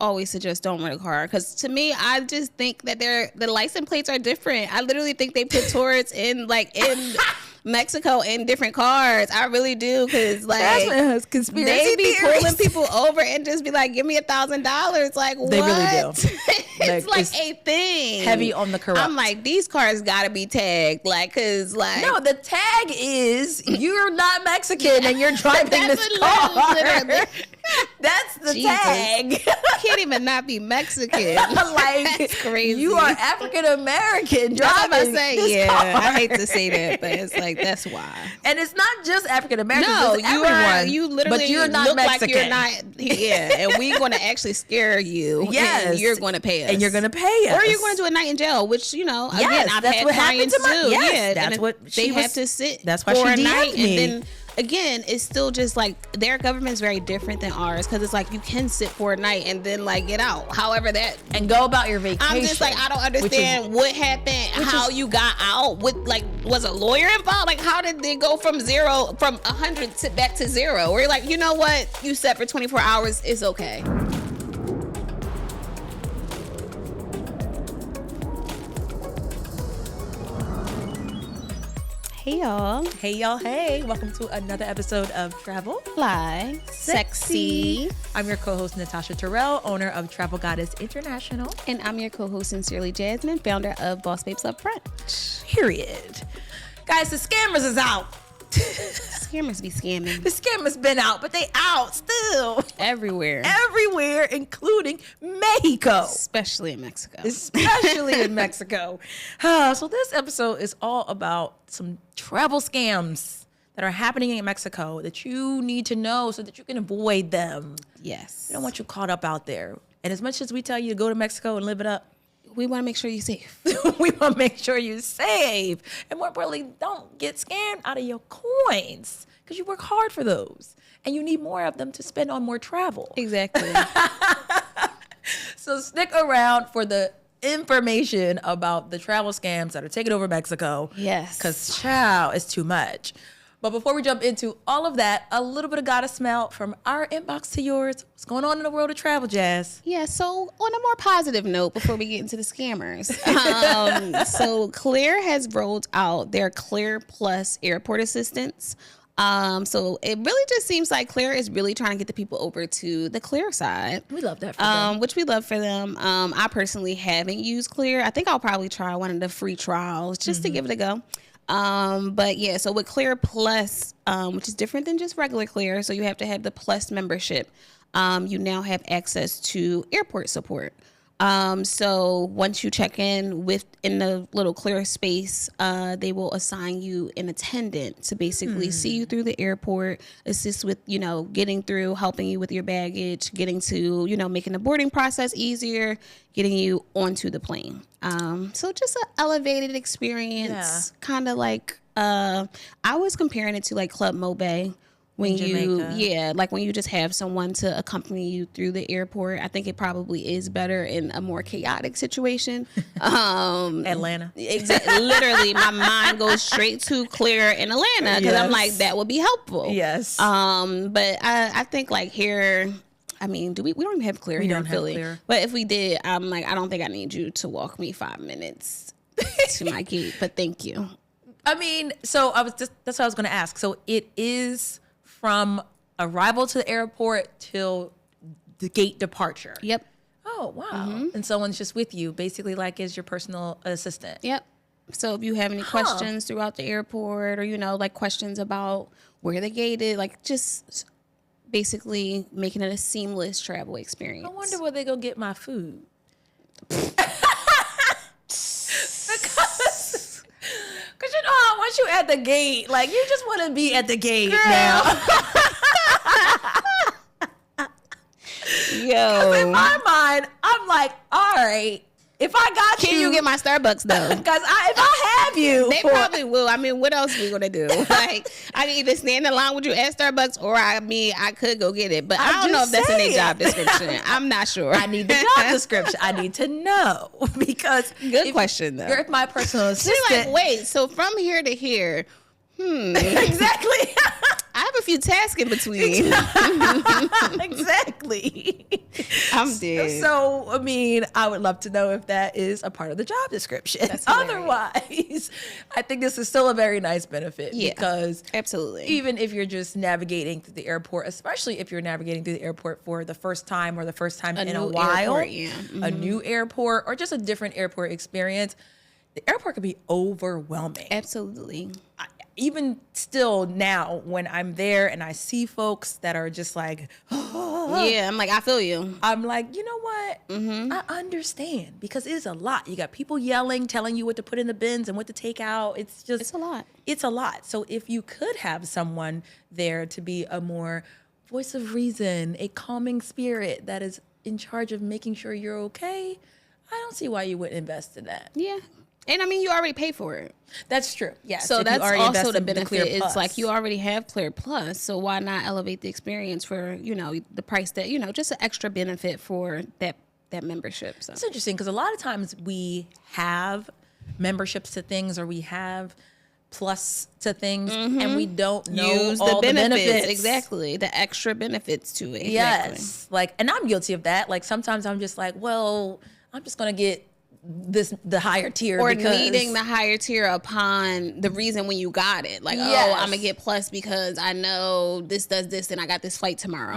always suggest don't rent a car, because to me, I just think that the license plates are different. I literally think they put tourists in Mexico in different cars. I really do, because that's conspiracy they be theories. pulling people over and just be like, give me $1,000. Like, what? They really do. It's a thing. Heavy on the corrupt. I'm like, these cars gotta be tagged, because no, the tag is you're not Mexican and you're driving this car. That's the tag. Can't even not be Mexican. That's crazy. You are African American driving this car. I hate to say that, but it's like, that's why. And it's not just African Americans. No, it's everyone. You literally but you're not look Mexican. like you're not. Yeah, and we're going to actually scare you. Yes, and you're going to pay us. And you're going to pay us. Or you're going to do a night in jail, which, again, I've that's had what happened clients to my, do. yes, Yeah, that's what they have to sit. That's why for she a night, DM'd me. and then. Again, it's still just like their government is very different than ours, because it's like you can sit for a night and then get out. However, and go about your vacation. I'm just like, I don't understand what happened, how you got out. Was a lawyer involved? Like, how did they go from 100 to back to 0? Where you're like, you know what, you set for 24 hours, it's okay. Hey y'all. Hey y'all. Hey. Welcome to another episode of Travel Fly Sexy. I'm your co-host Natasha Terrell, owner of Travel Goddess International. And I'm your co-host Sincerely Jasmine, founder of Boss Babes Love Brunch. Period. Guys, the scammers is out. Scammers be scamming. The scammers been out, but they out still. Everywhere, including Mexico. Especially in Mexico. So this episode is all about some travel scams that are happening in Mexico that you need to know so that you can avoid them. Yes. We don't want you caught up out there. And as much as we tell you to go to Mexico and live it up, we want to make sure you're safe. We want to make sure you're safe. And more importantly, don't get scammed out of your coins, because you work hard for those. And you need more of them to spend on more travel. Exactly. So stick around for the information about the travel scams that are taking over Mexico. Yes. Because, child, it's too much. But before we jump into all of that, a little bit of gotta smell from our inbox to yours. What's going on in the world of travel, Jazz? Yeah, so on a more positive note, before we get into the scammers, so Clear has rolled out their Clear Plus airport assistance. So it really just seems like Clear is really trying to get the people over to the Clear side. We love that for them. Which we love for them. I personally haven't used Clear. I think I'll probably try one of the free trials just to give it a go. But yeah, so with Clear Plus, which is different than just regular Clear, so you have to have the Plus membership, you now have access to airport support. So once you check in the little Clear space, they will assign you an attendant to basically see you through the airport, assist with, getting through, helping you with your baggage, getting to, making the boarding process easier, getting you onto the plane. So just an elevated experience, kind of like, I was comparing it to like Club Mobe. When when you just have someone to accompany you through the airport. I think it probably is better in a more chaotic situation. Atlanta. Exactly. Literally, my mind goes straight to Clear in Atlanta, because I'm like, that would be helpful. Yes. But I think like here, I mean, we don't even have Clear here in Philly. Clear. But if we did, I'm like, I don't think I need you to walk me 5 minutes to my gate. But thank you. I mean, so that's what I was going to ask. So it is from arrival to the airport till the gate departure. Yep. Oh, wow. Mm-hmm. And someone's just with you, basically like as your personal assistant. Yep. So if you have any questions throughout the airport, or, like questions about where the gate is, like just basically making it a seamless travel experience. I wonder where they go get my food. Because once you at the gate, like you just want to be at the gate now. Yo. In my mind, I'm like, all right, if I got Can you get my Starbucks though? Because if I have you, they probably will. I mean, what else we gonna do? Like, I can either stand in line with you at Starbucks, or I could go get it. But I don't know if that's in their job description. I'm not sure. I need the job description. I need to know, because good question though. You're my personal assistant. She's like, wait, so from here to here, exactly. I have a multitask in between. Exactly. I'm dead. So, I mean, I would love to know if that is a part of the job description. Otherwise, I think this is still a very nice benefit because absolutely. Even if you're just navigating through the airport, especially if you're navigating through the airport for the first time or the first time in a while, a new airport or just a different airport experience, the airport can be overwhelming. Absolutely. Even still now when I'm there and I see folks that are just like, I'm like, I feel you. I'm like, you know what? I understand because it is a lot. You got people yelling, telling you what to put in the bins and what to take out. It's a lot. It's a lot. So if you could have someone there to be a more voice of reason, a calming spirit that is in charge of making sure you're okay, I don't see why you wouldn't invest in that. Yeah. And I mean, you already pay for it. That's true. Yes. So that's also the benefit. It's like you already have Clear Plus. So why not elevate the experience for, the price that, just an extra benefit for that membership. So it's interesting because a lot of times we have memberships to things or we have plus to things and we don't know use all the benefits. Exactly. The extra benefits to it. Exactly. Yes. And I'm guilty of that. Like sometimes I'm just like, well, I'm just going to get the higher tier or because needing the higher tier upon the reason when you got it, like I'm gonna get plus because I know this does this and I got this flight tomorrow,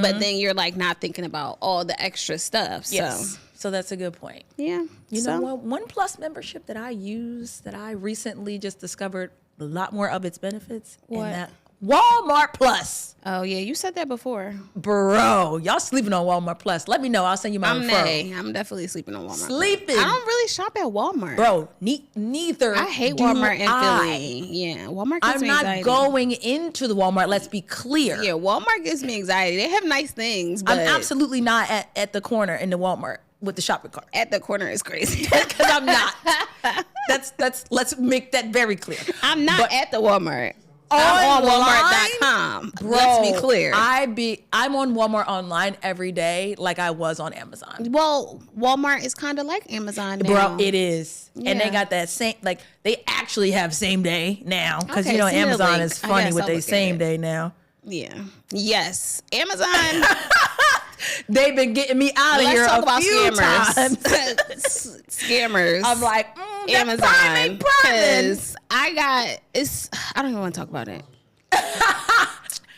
but then you're like not thinking about all the extra stuff. So that's a good point. You know what, one plus membership that I use that I recently just discovered a lot more of its benefits. What? And that Walmart Plus. Oh yeah, you said that before, bro. Y'all sleeping on Walmart Plus? Let me know. I'll send you my referral. I'm definitely sleeping on Walmart. Sleeping. I don't really shop at Walmart, bro. Neither. I hate Walmart in Philly. Yeah, Walmart gives me anxiety. I'm not going into the Walmart. Let's be clear. Yeah, Walmart gives me anxiety. They have nice things, but I'm absolutely not at the corner in the Walmart with the shopping cart. At the corner is crazy because I'm not. Let's make that very clear. I'm not at the Walmart. I'm on Walmart.com. Bro, let's be clear. I'm on Walmart online every day like I was on Amazon. Well, Walmart is kind of like Amazon now. Bro, it is. Yeah. And they got that same, they actually have same day now. Because, Amazon is funny with their same day now. Yeah. Yes. Amazon. They've been getting me out of here a few times. Scammers. I'm like, Amazon. Because I don't even want to talk about it.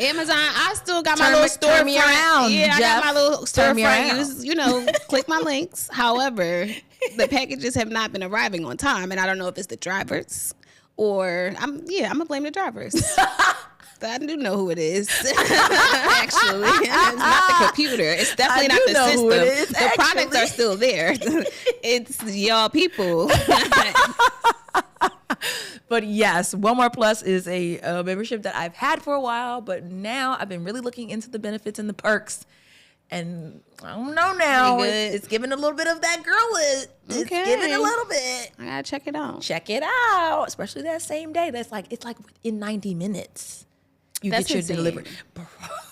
Amazon, I still got my little storefront. Turn me around, yeah, Jeff. I got my little storefront. Click my links. However, the packages have not been arriving on time, and I don't know if it's the drivers or I'm gonna blame the drivers. I do know who it is. Actually, it's not the computer. It's definitely not the system. Who it is, the products are still there. It's y'all people. But yes, Walmart Plus is a membership that I've had for a while, but now I've been really looking into the benefits and the perks. And I don't know now. It's giving a little bit of that girl. It's giving a little bit. I gotta check it out. Check it out, especially that same day. It's like within 90 minutes. Get your delivery.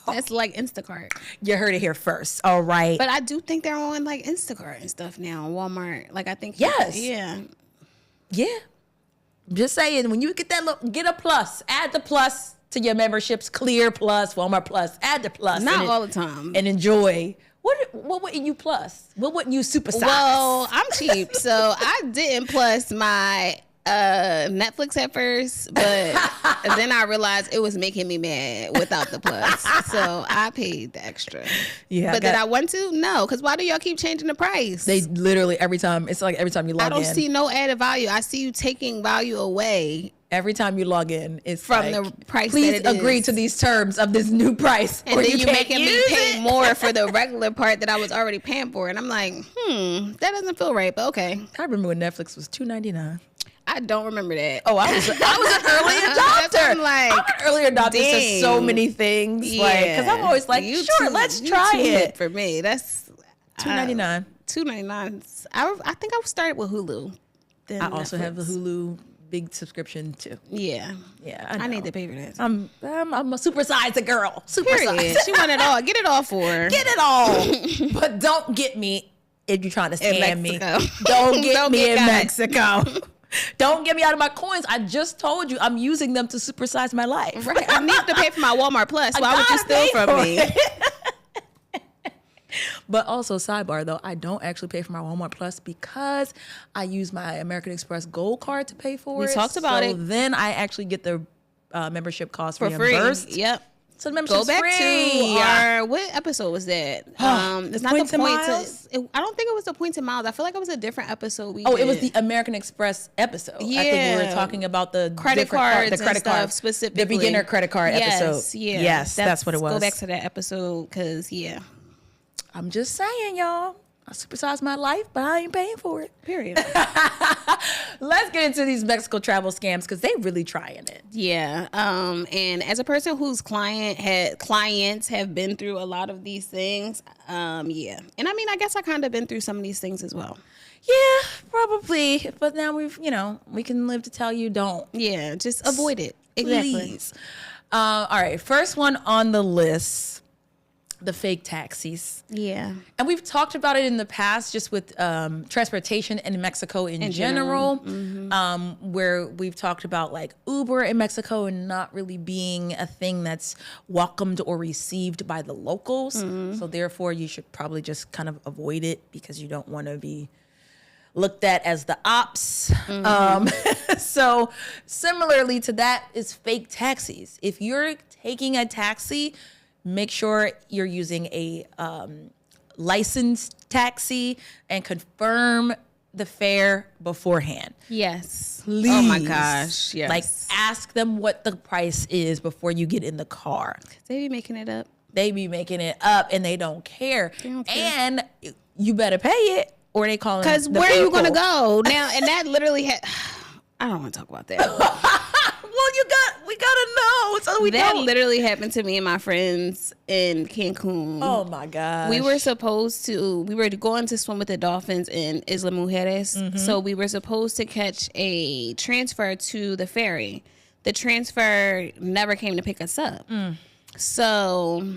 That's like Instacart. You heard it here first. All right. But I do think they're on like Instacart and stuff now. Walmart. I think. Yes. Yeah. Yeah. Just saying, when you get get a plus, add the plus to your memberships. Clear Plus, Walmart Plus, add the plus. Not all the time. And enjoy. What wouldn't you plus? What wouldn't you super size? Well, I'm cheap, so I didn't plus my Netflix at first, but then I realized it was making me mad without the plus, so I paid the extra. Yeah, but did I want to? No, because why do y'all keep changing the price? They literally every time you log in. I don't see no added value. I see you taking value away. Every time you log in, it's from the price. Please agree to these terms of this new price, and then you're making me pay more for the regular part that I was already paying for, and I'm like, that doesn't feel right. But okay. I remember when Netflix was $2.99. I don't remember that. Oh, I was an early adopter. I'm an early adopter to so many things. Yeah. Because I'm always like, sure, let's try it. For me, that's $2.99. $2.99. I think I started with Hulu. Then I also have the Hulu big subscriction too. Yeah. I need to pay for that. I'm a super size girl. Super size. She want it all. Get it all for her. Get it all. But don't get me if you're trying to scam me. Don't get me in Mexico. Don't get me out of my coins. I just told you I'm using them to supersize my life. Right. I need to pay for my Walmart Plus. Why would you steal from me? But also, sidebar though, I don't actually pay for my Walmart Plus because I use my American Express Gold card to pay for it. We talked about it. Then I actually get the membership cost for reimbursed. Free. Yep. So the membership's Go back free. to our, what episode was that? It's not the point to miles. I don't think it was the point to miles. I feel like it was a different episode. It was the American Express episode. Yeah. I think we were talking about the credit cards, the credit card specifically, the beginner credit card episode. Yeah. Yes, that's what it was. Go back to that episode because I'm just saying, y'all. I supersized my life, but I ain't paying for it. Period. Let's get into these Mexico travel scams because they really trying it. Yeah. And as a person whose clients have been through a lot of these things, yeah. And I mean, I guess I kind of been through some of these things as well. Yeah, probably. But now we can live to tell you don't. Yeah, just avoid it. Exactly. Please. All right, first one on the list. The fake taxis. Yeah. And we've talked about it in the past just with transportation in Mexico in general. Where we've talked about like Uber in Mexico and not really being a thing that's welcomed or received by the locals. So therefore you should probably just kind of avoid it because you don't want to be looked at as the ops. So similarly to that is fake taxis. If you're taking a taxi, make sure you're using a licensed taxi and confirm the fare beforehand. Yes. Please. Oh my gosh. Yes. Like ask them what the price is before you get in the car. They be making it up. They be making it up and they don't care. And you better pay it or they call it. Because where are you going to go now? And that literally I don't want to talk about that. Well, we gotta know. So that literally happened to me and my friends in Cancun. Oh my gosh. We were going to swim with the dolphins in Isla Mujeres. So we were supposed to catch a transfer to the ferry. The transfer never came to pick us up. So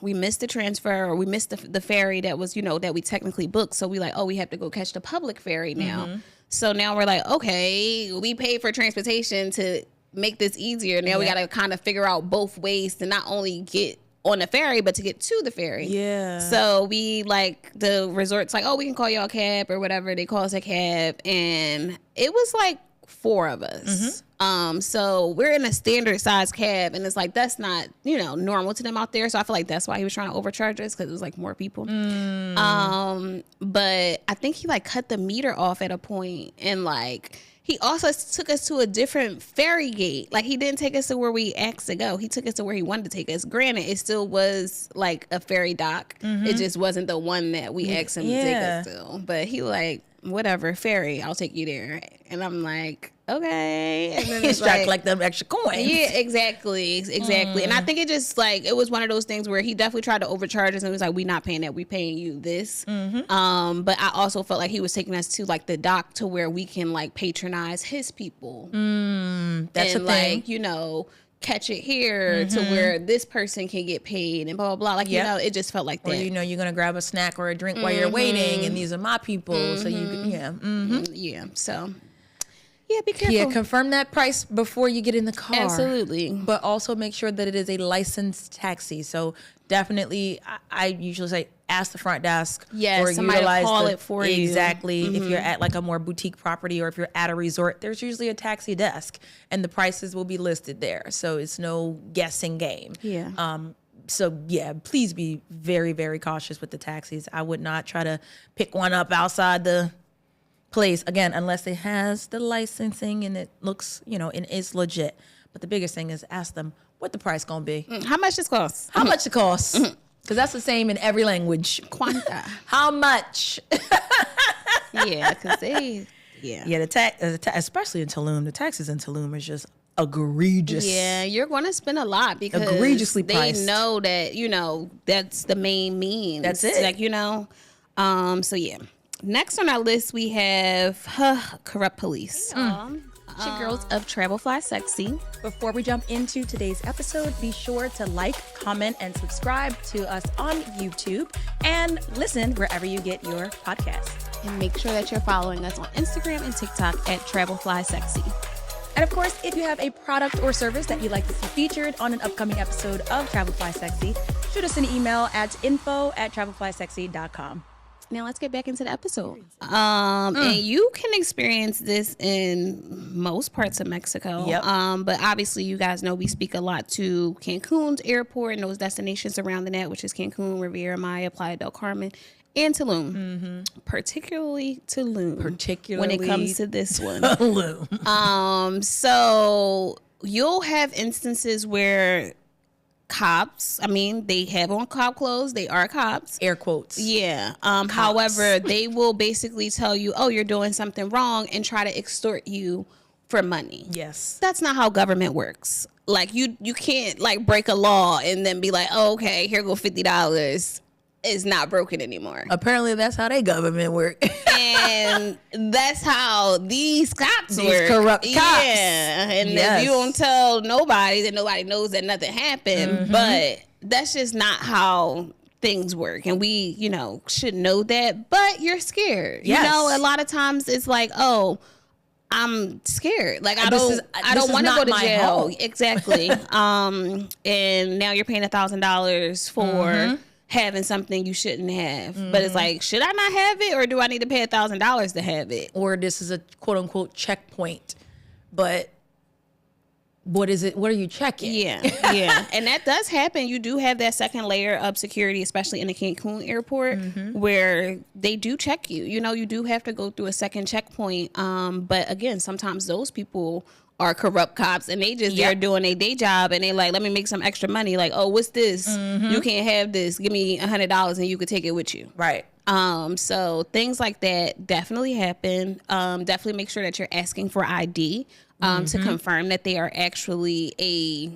we missed the transfer, or we missed the ferry that was, that we technically booked. So we we have to go catch the public ferry now. So now we're like, okay, we paid for transportation to make this easier. Now we got to kind of figure out both ways to not only get on the ferry, but to get to the ferry. Yeah. So we the resort's like, oh, we can call y'all a cab or whatever. They call us a cab. And it was 4 of us. So we're in a standard size cab, and it's that's not, normal to them out there. So I feel like that's why he was trying to overcharge us, because it was more people. But I think he cut the meter off at a point, and he also took us to a different ferry gate. He didn't take us to where we asked to go. He took us to where he wanted to take us. Granted, it still was a ferry dock. It just wasn't the one that we asked him to take us to. But he whatever, ferry, I'll take you there. And I'm like, okay. And then he's trying to collect them extra coins. Yeah, exactly. And I think it just it was one of those things where he definitely tried to overcharge us, and it was we not paying that, we paying you this. But I also felt like he was taking us to the dock to where we can patronize his people. That's and a thing. Catch it here to where this person can get paid and blah blah blah. It just felt like that. Or you're gonna grab a snack or a drink while you're waiting, and these are my people, so you So be careful. Yeah, confirm that price before you get in the car. Absolutely. But also make sure that it is a licensed taxi. So definitely, I usually say ask the front desk. Yes, or somebody utilize call it for you. Exactly. If you're at a more boutique property, or if you're at a resort, there's usually a taxi desk, and the prices will be listed there. So it's no guessing game. Yeah. So please be very, very cautious with the taxis. I would not try to pick one up outside the place, again, unless it has the licensing and it looks, and is legit. But the biggest thing is ask them what the price gonna be. How much this costs? How much it costs? Because that's the same in every language. Quanta. How much? Yeah, because the especially in Tulum, the taxes in Tulum is just egregious. Yeah, you're going to spend a lot because egregiously priced. They know that, that's the main means. That's it. So yeah. Next on our list, we have corrupt police. Your girls of Travel Fly Sexy. Before we jump into today's episode, be sure to like, comment, and subscribe to us on YouTube, and listen wherever you get your podcasts. And make sure that you're following us on Instagram and TikTok at @TravelFlySexy. And of course, if you have a product or service that you'd like to see featured on an upcoming episode of Travel Fly Sexy, shoot us an email at info@travelflysexy.com. Now let's get back into the episode. And you can experience this in most parts of Mexico. Yep. But obviously you guys know we speak a lot to Cancun's airport and those destinations surrounding that, which is Cancun, Riviera Maya, Playa del Carmen, and Tulum. Particularly Tulum. When it comes to this one. Tulum. So you'll have instances where cops, they have on cop clothes. They are cops. Air quotes. Yeah. However, they will basically tell you, oh, you're doing something wrong and try to extort you for money. Yes. That's not how government works. Like you can't like break a law and then be like, oh, okay, here go $50. It's not broken anymore. Apparently that's how they government work. And that's how these cops work. These corrupt cops. Yeah. And if you don't tell nobody, then nobody knows that nothing happened. But that's just not how things work. And we, should know that. But you're scared. Yes. A lot of times it's like, oh, I'm scared. Like I don't want to go to jail. Home. Exactly. And now you're paying $1,000 for having something you shouldn't have. But it's like, should I not have it, or do I need to pay $1,000 to have it? Or this is a quote unquote checkpoint. But what is it? What are you checking? Yeah. And that does happen. You do have that second layer of security, especially in the Cancun airport, where they do check you. You do have to go through a second checkpoint. But again, sometimes those people are corrupt cops and they just they're doing a day job and they like, let me make some extra money. Like, oh, what's this? You can't have this. Give me $100 and you could take it with you. Right. So things like that definitely happen. Definitely make sure that you're asking for ID to confirm that they are actually a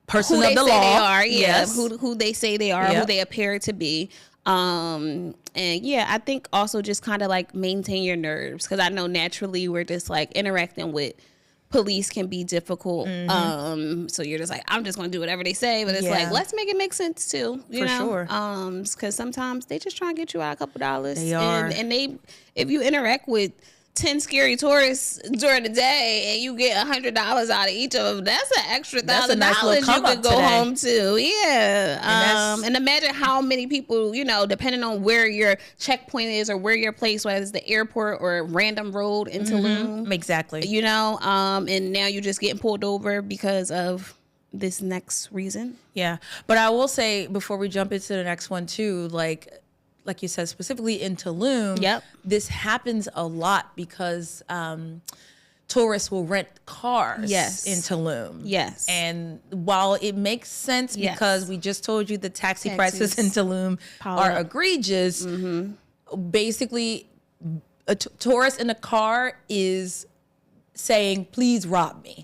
person of the law. They are, yes. Who they say they are, who they appear to be. And I think also just kind of like maintain your nerves, because I know naturally we're just like interacting with police can be difficult. So you're just like, I'm just gonna do whatever they say, but it's like, let's make it make sense too, you know? Sure. Because sometimes they just try and get you out a couple dollars. They are, and they, if you interact with 10 scary tourists during the day and you get $100 out of each of them, that's an extra $1,000 you could go home to. And imagine how many people, depending on where your checkpoint is or where your place, whether it's the airport or a random road in Tulum. Exactly. And now you're just getting pulled over because of this next reason. Yeah. But I will say, before we jump into the next one too, like you said, specifically in Tulum, this happens a lot because tourists will rent cars in Tulum. Yes. And while it makes sense because we just told you the taxi prices in Tulum are egregious, basically a tourist in a car is saying, please rob me.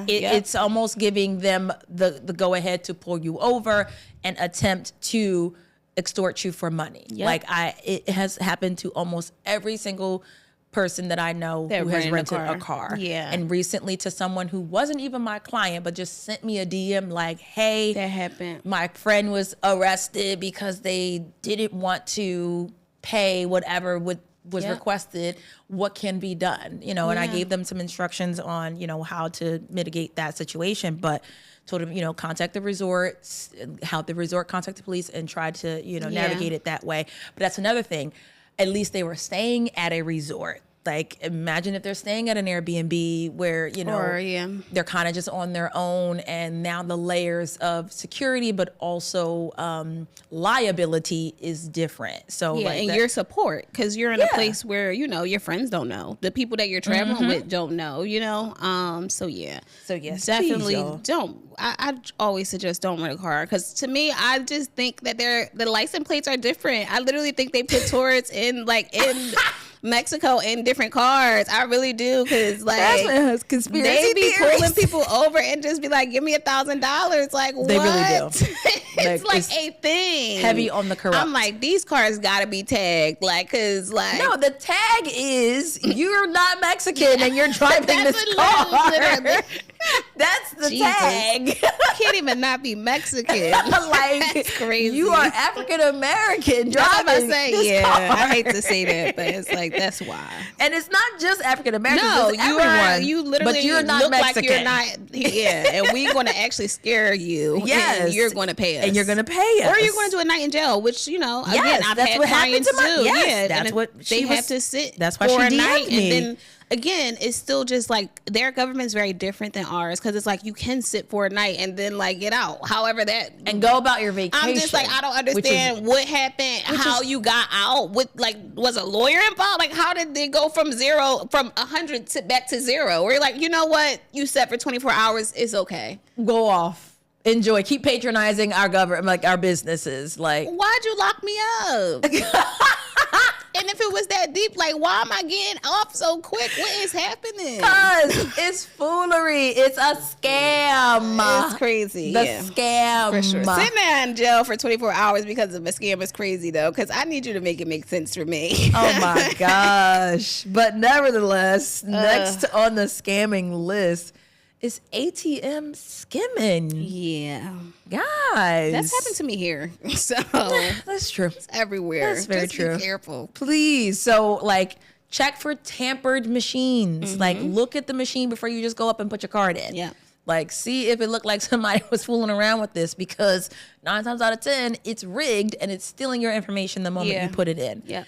It's almost giving them the go-ahead to pull you over and attempt to extort you for money. It has happened to almost every single person that I know who has rented a car. And recently to someone who wasn't even my client, but just sent me a DM like, hey, that happened. My friend was arrested because they didn't want to pay whatever was requested. What can be done? And I gave them some instructions on, how to mitigate that situation, but told him, contact the resort, help the resort contact the police and try to, navigate it that way. But that's another thing. At least they were staying at a resort. Like, imagine if they're staying at an Airbnb where, they're kind of just on their own, and now the layers of security, but also liability is different. So, and your support, because you're in a place where, your friends don't know. The people that you're traveling with don't know, So, yes, definitely don't. I always suggest don't rent a car, because to me, I just think that the license plates are different. I literally think they put tourists in Mexico in different cars. I really do, because that's conspiracy they be theories. pulling people over and just be like, give me $1,000. Like, they what? Really do. It's like a thing. Heavy on the corrupt. I'm like, these cars gotta be tagged, because no, the tag is you're not Mexican and you're driving this car. That's the Jesus. tag. Can't even not be Mexican. Like, that's crazy. You are African American driving this car. I hate to say that, but it's like, that's why. And it's not just African Americans. No, it's everyone. You literally but you're not look Mexican. like you're not. Yeah, and we're going to actually scare you. Yes. And you're going to pay us. And you're going to pay us. Or you're going to do a night in jail, which, you know, yes, again, I've that's had what happened clients to my, do. yes, Yeah, that's what they have to sit that's why for she a night. DM'd me. And then, again, it's still just like their government's very different than ours because it's like you can sit for a night and then like get out. However, that and go about your vacation. I'm just like, I don't understand what happened, how you got out. With like, was a lawyer involved? Like, how did they go from 100 to back to 0? We're like, you know what? You set for 24 hours. It's okay. Go off. Enjoy. Keep patronizing our government, like our businesses. Like, why'd you lock me up? And if it was that deep, like, why am I getting off so quick? What is happening? Because it's foolery. It's a scam. It's crazy. The scam. For sure. Sitting there in jail for 24 hours because of a scam is crazy, though, because I need you to make it make sense for me. Oh, my gosh. But nevertheless, next on the scamming list is ATM skimming. Yeah. Guys. That's happened to me here. So that's true. It's everywhere. That's very Just true. Be careful. Please. So like check for tampered machines. Like look at the machine before you just go up and put your card in. Yeah. Like see if it looked like somebody was fooling around with this because 9 times out of 10 it's rigged and it's stealing your information the moment you put it in. Yeah.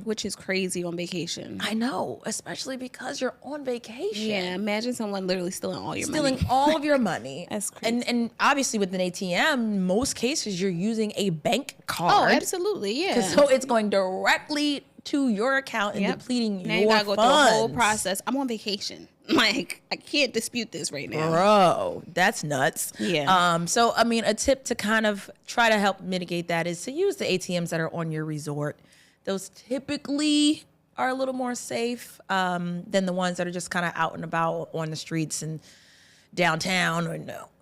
Which is crazy on vacation. I know, especially because you're on vacation. Yeah, imagine someone literally stealing all your money. Stealing all of your money. That's crazy. And obviously with an ATM, most cases you're using a bank card. Oh, absolutely, yeah. So it's going directly to your account and depleting now your you gotta go funds. through a whole process. I'm on vacation. Like, I can't dispute this right now. Bro, that's nuts. Yeah. So, I mean, a tip to kind of try to help mitigate that is to use the ATMs that are on your resort. Those typically are a little more safe than the ones that are just kind of out and about on the streets and downtown or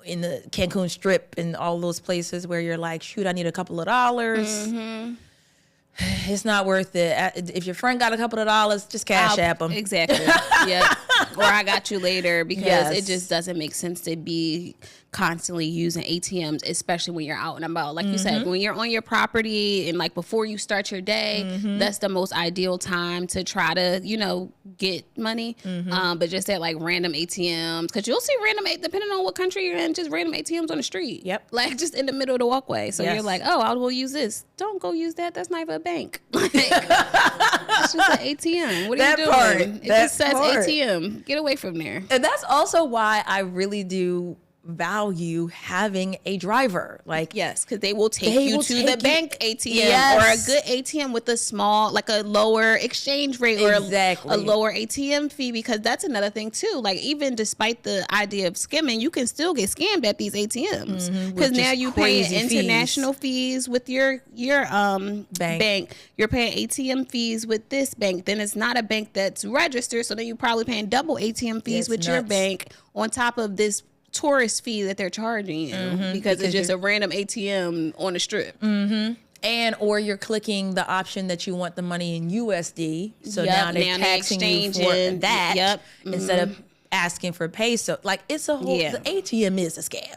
in the Cancun Strip and all those places where you're like, shoot, I need a couple of dollars. It's not worth it. If your friend got a couple of dollars, just cash app them. Exactly. Yeah. Or I got you later because it just doesn't make sense to be constantly using ATMs, especially when you're out and about. Like you said, when you're on your property and like before you start your day, that's the most ideal time to try to, get money. But just at like random ATMs, because you'll see depending on what country you're in, just random ATMs on the street. Yep. Like just in the middle of the walkway. So you're like, oh, I'll go use this. Don't go use that. That's not even a bank. Like, it's just an ATM. What are you doing? It just says ATM. Get away from there. And that's also why I really do value having a driver. Like, yes, because they will take you to the bank ATM or a good ATM with a small, like a lower exchange rate or a lower ATM fee, because that's another thing too. Like, even despite the idea of skimming, you can still get scammed at these ATMs because now you pay international fees with your bank. You're paying ATM fees with this bank. Then it's not a bank that's registered, so then you're probably paying double ATM fees with your bank on top of this tourist fee that they're charging you because it's just a random ATM on the strip. And or you're clicking the option that you want the money in USD. So now they're taxing you for that instead of asking for peso. Like, it's a whole, the ATM is a scam.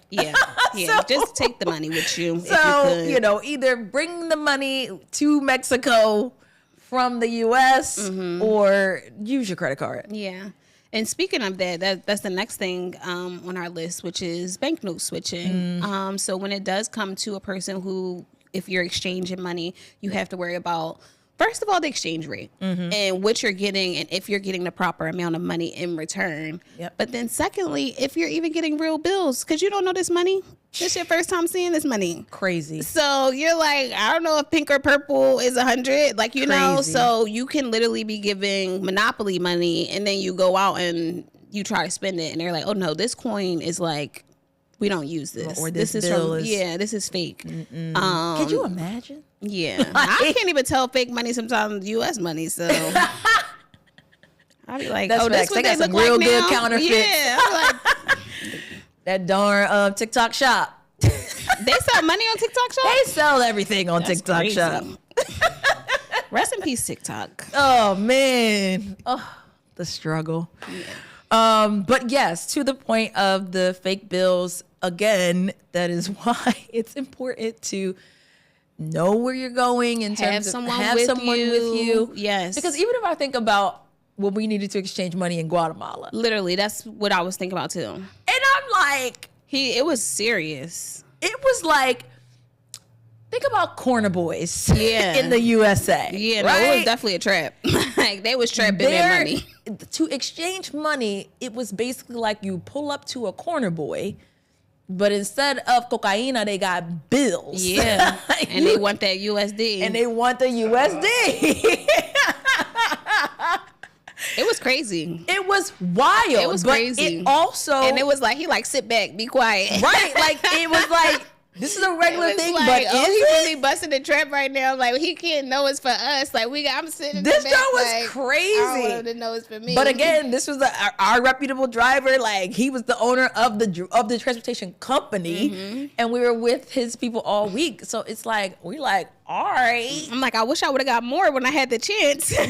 So, just take the money with you. So, either bring the money to Mexico from the US or use your credit card. Yeah. And speaking of that's the next thing on our list, which is banknote switching. So when it does come to a person who, if you're exchanging money, you have to worry about, first of all, the exchange rate and what you're getting and if you're getting the proper amount of money in return. But then secondly, if you're even getting real bills, because you don't know this money. This your first time seeing this money. Crazy. So you're like, I don't know if pink or purple is 100. Like, know, so you can literally be giving Monopoly money and then you go out and you try to spend it and they're like, oh no, this coin is like, we don't use this. Or this bill is this is fake. Could you imagine? Yeah. I can't even tell fake money sometimes US money, so I'll be like, that's this what they look like real now? Good counterfeits. Yeah. I'm like, that darn TikTok shop. They sell money on TikTok shop? They sell everything on TikTok shop. Rest in peace, TikTok. Oh, man. Oh, the struggle. But yes, to the point of the fake bills, again, that is why it's important to know where you're going and have someone with you. Yes. Because even if I think about when we needed to exchange money in Guatemala. Literally, that's what I was thinking about too. And I'm like... it was serious. It was like... Think about corner boys in the USA. Yeah, right? No, it was definitely a trap. Like, they was trapping their money. To exchange money, it was basically like you pull up to a corner boy, but instead of cocaine, they got bills. Yeah, and they want that USD. And they want the USD. It was crazy. It was wild. It was crazy. It also... And it was like, he like, sit back, be quiet. Right, like, it was like... This is a regular thing, like, but he really busting the trap right now. Like, he can't know it's for us. Like, I'm sitting. This girl was like, crazy. I don't want him to know it's for me. But again, this was our reputable driver. Like, he was the owner of the transportation company, and we were with his people all week. So it's like all right. I'm like, I wish I would have got more when I had the chance. But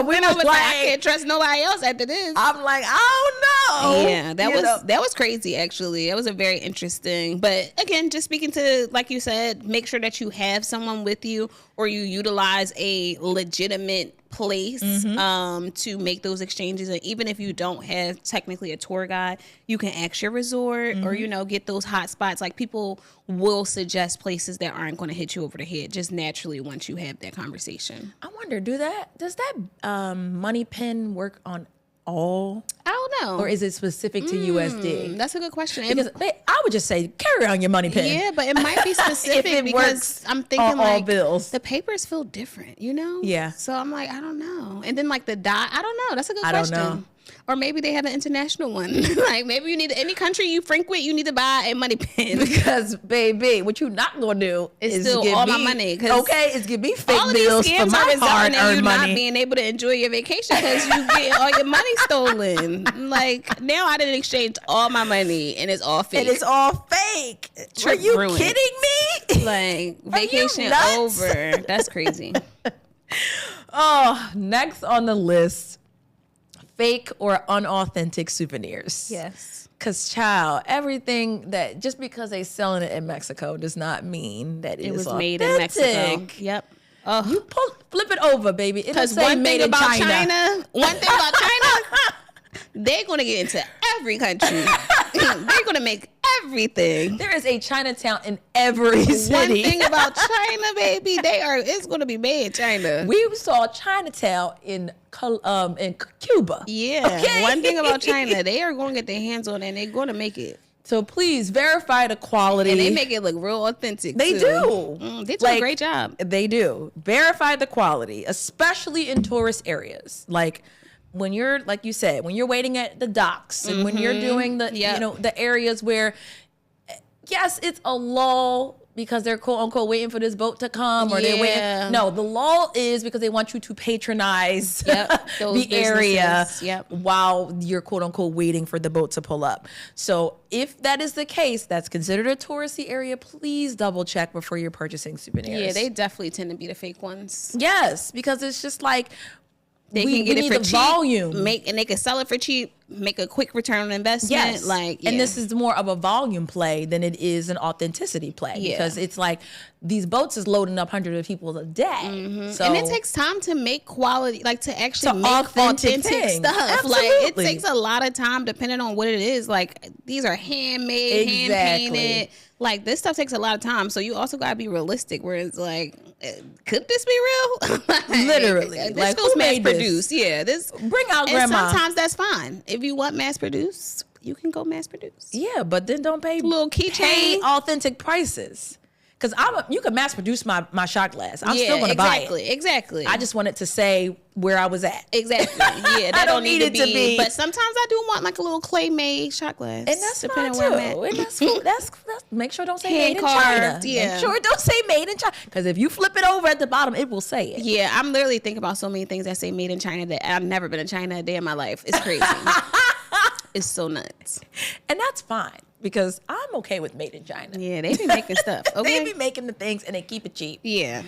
we was like, I can't trust nobody else after this. I'm like, I don't know. Yeah, that was crazy. Actually, that was a very interesting. But again, just speaking to, like you said, make sure that you have someone with you or you utilize a legitimate place to make those exchanges. And even if you don't have technically a tour guide, you can ask your resort or get those hot spots. Like, people will suggest places that aren't going to hit you over the head just naturally once you have that conversation. I wonder, does that money pen work on all? I don't know. Or is it specific to USD? That's a good question. Because I would just say carry on your money pen. Yeah, but it might be specific because I'm thinking all bills. The papers feel different, Yeah. So I'm like, I don't know. And then like the dot, I don't know. That's a good question. I don't know. Or maybe they have an international one. Like, maybe you need any country you frequent, you need to buy a money pen. Because, baby, what you not gonna do is still give all me, my money. Okay, it's give me fake all bills for my hard-earned money. Not being able to enjoy your vacation because you get all your money stolen. Like, now I didn't exchange all my money and it's all fake. Are you ruined. kidding me? Like, vacation over. That's crazy. Oh, next on the list, fake or unauthentic souvenirs. Yes. Because, child, everything that, just because they selling it in Mexico does not mean that it was made in Mexico. Yep. Oh. You flip it over, baby. Because one thing about China, they're going to get into every country. They're going to make everything. There is a Chinatown in every city. One thing about China, baby, it's going to be made in China. We saw Chinatown in Cuba. Yeah. Okay? One thing about China, they are going to get their hands on it and they're going to make it. So please verify the quality. And they make it look real authentic. They too. do. They do a great job. They do. Verify the quality, especially in tourist areas. Like, when you're, like you said, when you're waiting at the docks and when you're doing the, the areas where, yes, it's a lull because they're quote unquote waiting for this boat to come or they're waiting. No, the lull is because they want you to patronize the area while you're quote unquote waiting for the boat to pull up. So if that is the case, that's considered a touristy area. Please double check before you're purchasing souvenirs. Yeah, they definitely tend to be the fake ones. Yes, because it's just like, They can get it for cheap, volume. and they can sell it for cheap, make a quick return on investment. Yes. And this is more of a volume play than it is an authenticity play. Because it's like these boats is loading up hundreds of people a day. So, and it takes time to make quality, like to actually make authentic stuff. Absolutely. Like, it takes a lot of time depending on what it is. Like, these are handmade, hand painted. Like, this stuff takes a lot of time. So you also got to be realistic where it's like, could this be real? Like, literally. This like, feels who mass made produced. this? Yeah. This bring out and grandma. Sometimes that's fine. If you want mass produced, you can go mass produced. Yeah, but then don't pay little keychain authentic prices. Because you can mass produce my shot glass. I'm still going to buy it. Exactly. I just want it to say where I was at. Exactly. Yeah, that I don't need it to be. But sometimes I do want like a little clay made shot glass. And that's fine too. And that's cool. That's make sure it don't say made in China. Yeah. Make sure it don't say made in China. Because if you flip it over at the bottom, it will say it. Yeah, I'm literally thinking about so many things that say made in China that I've never been in China a day in my life. It's crazy. It's so nuts. And that's fine. Because I'm okay with made in China. Yeah, they be making stuff. Okay? They be making the things and they keep it cheap. Yeah.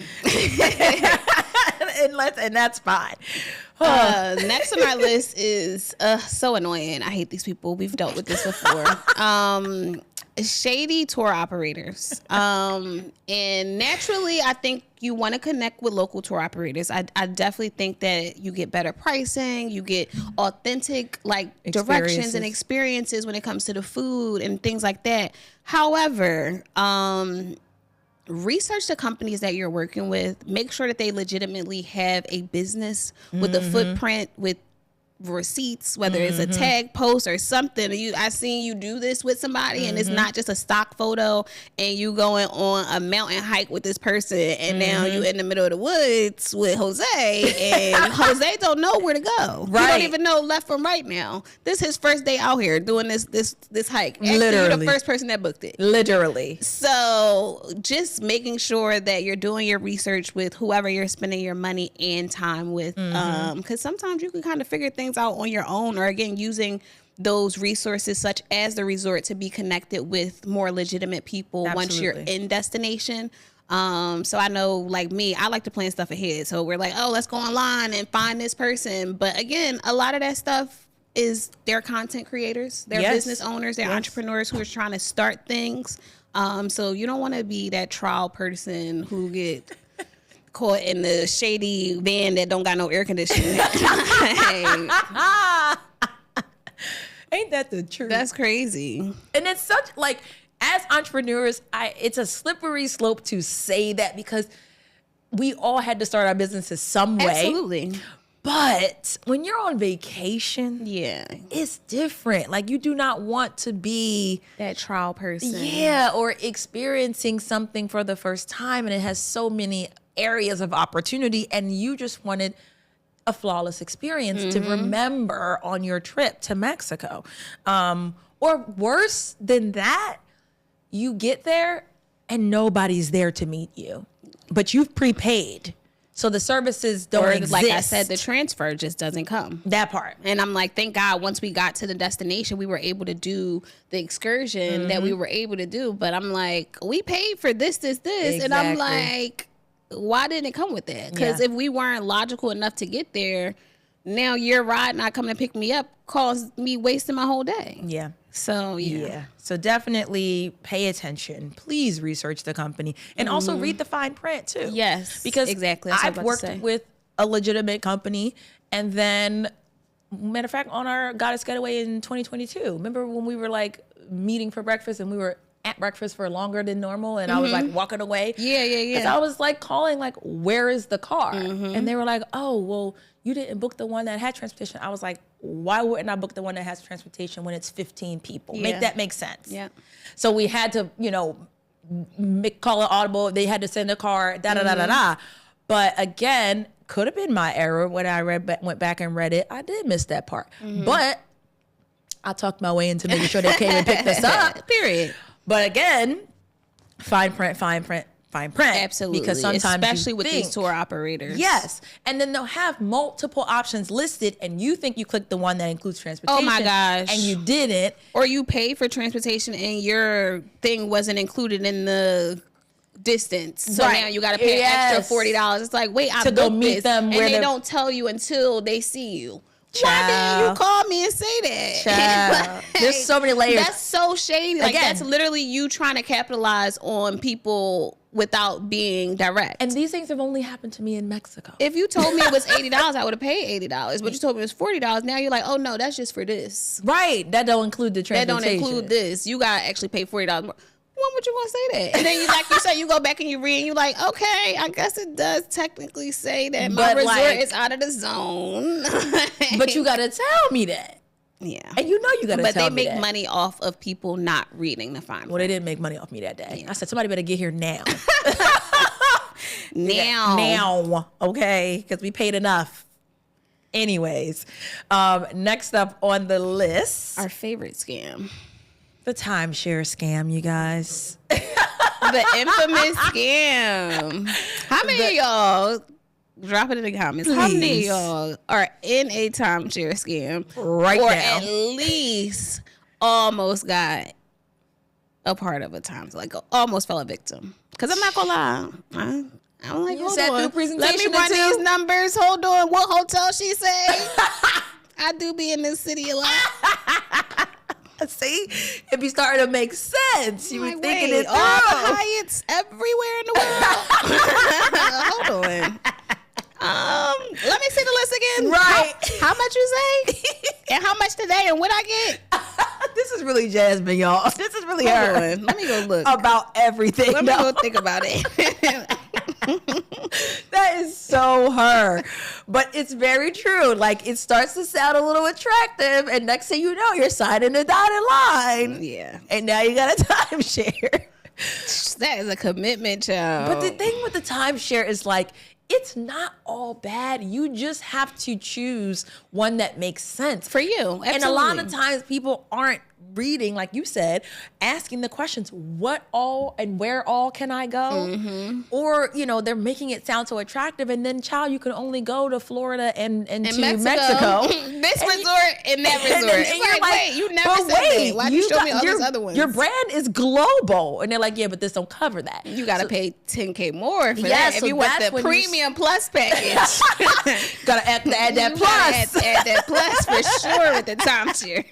and that's fine. Next on our list is so annoying. I hate these people. We've dealt with this before. Shady tour operators. And naturally, I think you want to connect with local tour operators. I definitely think that you get better pricing, you get authentic directions and experiences when it comes to the food and things like that. However, research the companies that you're working with. Make sure that they legitimately have a business with a footprint, with receipts, whether it's a tag post or something. I seen you do this with somebody and it's not just a stock photo and you going on a mountain hike with this person and now you in the middle of the woods with Jose and Jose don't know where to go. Right. He don't even know left from right now. This is his first day out here doing this hike. Actually, you're the first person that booked it. Literally. So just making sure that you're doing your research with whoever you're spending your money and time with. Because sometimes you can kind of figure things out on your own, or again using those resources such as the resort to be connected with more legitimate people. Absolutely. Once you're in destination. So I know, like me, I like to plan stuff ahead. So we're like, oh, let's go online and find this person. But again, a lot of that stuff is they're content creators, they're business owners, they're entrepreneurs who are trying to start things. So you don't want to be that trial person who get caught in the shady van that don't got no air conditioning. Ain't that the truth? That's crazy. And it's such as entrepreneurs, it's a slippery slope to say that because we all had to start our businesses some way. Absolutely. But when you're on vacation, it's different. Like, you do not want to be that trial person. Yeah, or experiencing something for the first time and it has so many areas of opportunity and you just wanted a flawless experience to remember on your trip to Mexico. Or worse than that, you get there and nobody's there to meet you, but you've prepaid. So the services don't exist. Like I said, the transfer just doesn't come. That part. And I'm like, thank God, once we got to the destination, we were able to do the excursion that we were able to do. But I'm like, we paid for this. Exactly. And I'm like, why didn't it come with that? Because if we weren't logical enough to get there, now your ride not coming to pick me up caused me wasting my whole day. Yeah. So, So definitely pay attention. Please research the company and also read the fine print too. Yes. Because exactly. I've worked with a legitimate company and then, matter of fact, on our Goddess Getaway in 2022, remember when we were meeting for breakfast and we were at breakfast for longer than normal and I was walking away. Yeah. Because I was calling where is the car? And they were like, oh, well, you didn't book the one that had transportation. I was like, why wouldn't I book the one that has transportation when it's 15 people? Make that make sense. Yeah. So we had to, call an audible. They had to send a car, But again, could have been my error when I went back and read it. I did miss that part. But I talked my way into making sure they came and picked us up. Period. But again, fine print. Absolutely. Because sometimes especially with these tour operators. Yes. And then they'll have multiple options listed and you think you clicked the one that includes transportation. Oh my gosh. And you didn't. Or you paid for transportation and your thing wasn't included in the distance. So now you got to pay an extra $40. It's like, wait, I go meet them and where they don't tell you until they see you. Why didn't you call me and say that? There's so many layers. That's so shady. That's literally you trying to capitalize on people without being direct. And these things have only happened to me in Mexico. If you told me it was $80, I would have paid $80. But you told me it was $40. Now you're like, oh no, that's just for this. Right. That don't include the transportation. That don't include this. You got to actually pay $40 more. When would you want to say that? And then you said, you go back and you read and you're like, okay, I guess it does technically say that my resort is out of the zone. But you got to tell me that. Yeah. And you know you got to tell me that. But they make money off of people not reading the fine print. Well, they didn't make money off me that day. I said, somebody better get here now. Now. Okay? Because we paid enough. Anyways, next up on the list. Our favorite scam. The timeshare scam, you guys. The infamous scam. How many of y'all, drop it in the comments, how many of y'all are in a timeshare scam right or now? At least almost got a part of a time, almost fell a victim? Because I'm not going to lie. I'm like, You hold sat on. through presentation Let me run too? these numbers. Hold on. What hotel she say? I do be in this city a lot. See, it be starting to make sense. You be Like, thinking wait, it through. all the Hyatts everywhere in the world. Hold on. Let me see the list again. Right. How much you say? And how much today? And what I get? This is really Jasmine, y'all. This is really her. Hold on. Let me go look. About everything. Let me go think about it. That is so her. But it's very true. Like, it starts to sound a little attractive, and next thing you know, you're signing a dotted line. Yeah. And now you got a timeshare. That is a commitment, child. But the thing with the timeshare is like, it's not all bad. You just have to choose one that makes sense for you. Absolutely. And a lot of times people aren't reading, like you said, asking the questions, what all and where all can I go? Mm-hmm. Or, you know, they're making it sound so attractive, and then, child, you can only go to Florida and to Mexico. This resort and that resort. And it's you're like, wait, you never said that. Why you show me all these other ones? Your brand is global. And they're like, yeah, but this don't cover that. You got to pay $10K more for that. If you want the premium plus package. Got to add that plus. Add that plus for sure with the timeshare.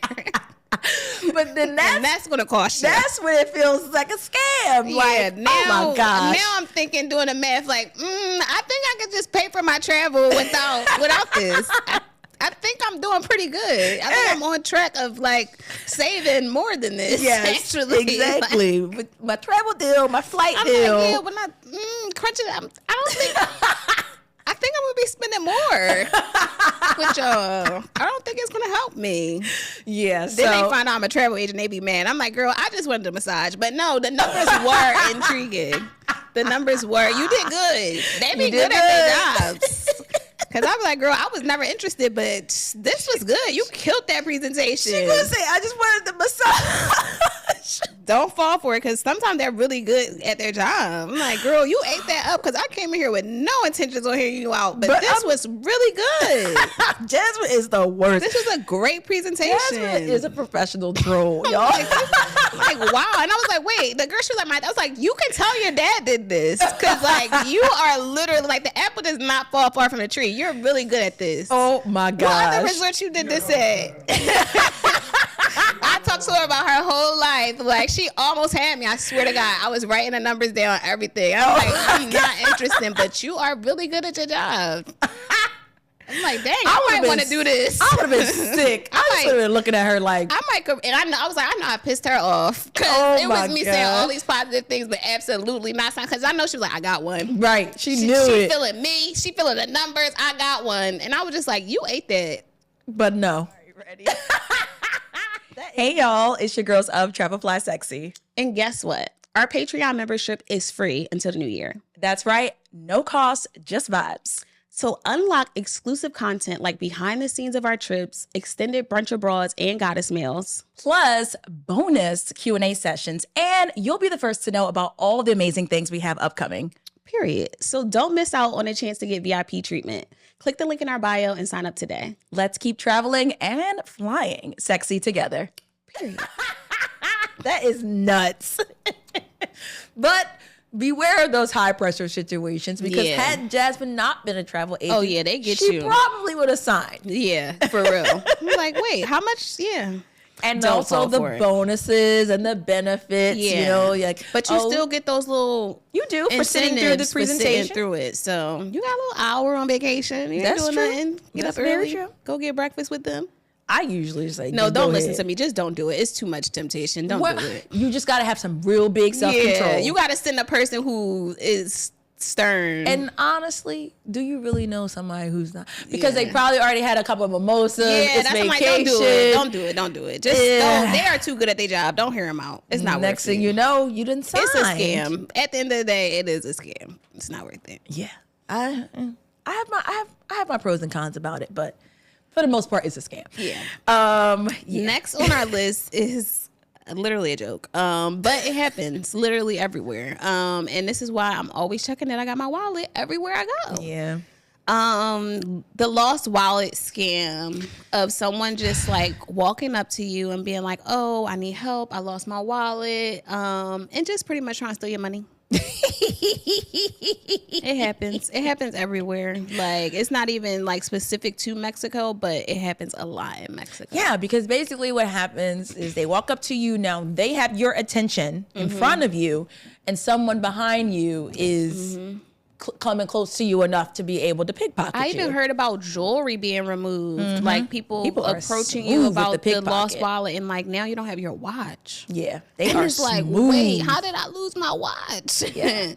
But then that's going to cost you. That's when it feels like a scam. Yeah, like, now, oh my gosh. Now I'm thinking, doing the math, like, I think I could just pay for my travel without this. I think I'm doing pretty good. I think I'm on track of like saving more than this. Yes, actually. Exactly. Like, with my travel deal, my flight deal. Like, yeah, but not crunching. I don't think. I think I'm gonna be spending more with y'all. I don't think it's gonna help me. Yeah. Then they find out I'm a travel agent. They be mad. I'm like, girl, I just wanted a massage, but no, the numbers were intriguing. The numbers were. You did good. They be good at their jobs. Cause I was like, girl, I was never interested, but this was good. You killed that presentation. She gonna say, I just wanted the massage. Don't fall for it, because sometimes they're really good at their job. I'm like, girl, you ate that up, because I came in here with no intentions on hearing you out, but this was really good. Jasmine is the worst. This was a great presentation. Jasmine is a professional troll, y'all. Like, wow. And I was like, wait, the girl, she was like, I was like, you can tell your dad did this, because like you are literally like, the apple does not fall far from the tree. You're really good at this. Oh my gosh. What other resort you did this at? I talked to her about her whole life. Like, she almost had me. I swear to God, I was writing the numbers down, everything. I'm like, I'm not interested, but you are really good at your job. I'm like, dang, I might want to do this. I would have been sick. I just would have been looking at her like, I might, and I was like, I know I pissed her off, because it was me saying all these positive things, but absolutely not. Because I know she was like, I got one. Right. She knew it. She feeling me. She feeling the numbers. I got one. And I was just like, you ate that. But no. Are you ready? Hey, y'all. It's your girls of 𝗓𝗏𝒂𝒗𝒆𝒍. And guess what? Our Patreon membership is free until the new year. That's right. No cost, just vibes. So unlock exclusive content like behind the scenes of our trips, extended brunch abroads and goddess meals, plus bonus Q&A sessions, and you'll be the first to know about all the amazing things we have upcoming. Period. So don't miss out on a chance to get VIP treatment. Click the link in our bio and sign up today. Let's keep traveling and flying sexy together. Period. That is nuts. But beware of those high pressure situations, because had Jasmine not been a travel agent, they get she you. probably would have signed. Yeah, for real. I'm like, wait, how much? Yeah. And also the bonuses and the benefits, you know, like, but you still get those little for sitting through the presentation. Through it. So you got a little hour on vacation. You ain't doing nothing. Get up early. Go get breakfast with them. I usually say, no, don't listen to me. Just don't do it. It's too much temptation. Don't do it. You just got to have some real big self-control. Yeah, you got to send a person who is stern. And honestly, do you really know somebody who's not? Because they probably already had a couple of mimosas. Yeah, it's that's vacation. Like, don't do it. Just don't. They are too good at their job. Don't hear them out. It's not worth it. Next thing you know, you didn't sign. It's a scam. At the end of the day, it is a scam. It's not worth it. Yeah, I have my pros and cons about it, but for the most part, it's a scam. Yeah. Next on our list is literally a joke. But it happens literally everywhere. And this is why I'm always checking that I got my wallet everywhere I go. Yeah. The lost wallet scam of someone just like walking up to you and being like, oh, I need help. I lost my wallet. And just pretty much trying to steal your money. It happens. It happens everywhere. Like, it's not even like specific to Mexico, but it happens a lot in Mexico. Yeah, because basically what happens is they walk up to you. Now they have your attention in front of you, and someone behind you is coming close to you enough to be able to pickpocket I you. even heard about jewelry being removed. Like people approaching you about the lost wallet, and like, now you don't have your watch. Yeah, they and are it's like, smooth. wait, how did I lose my watch? Yeah.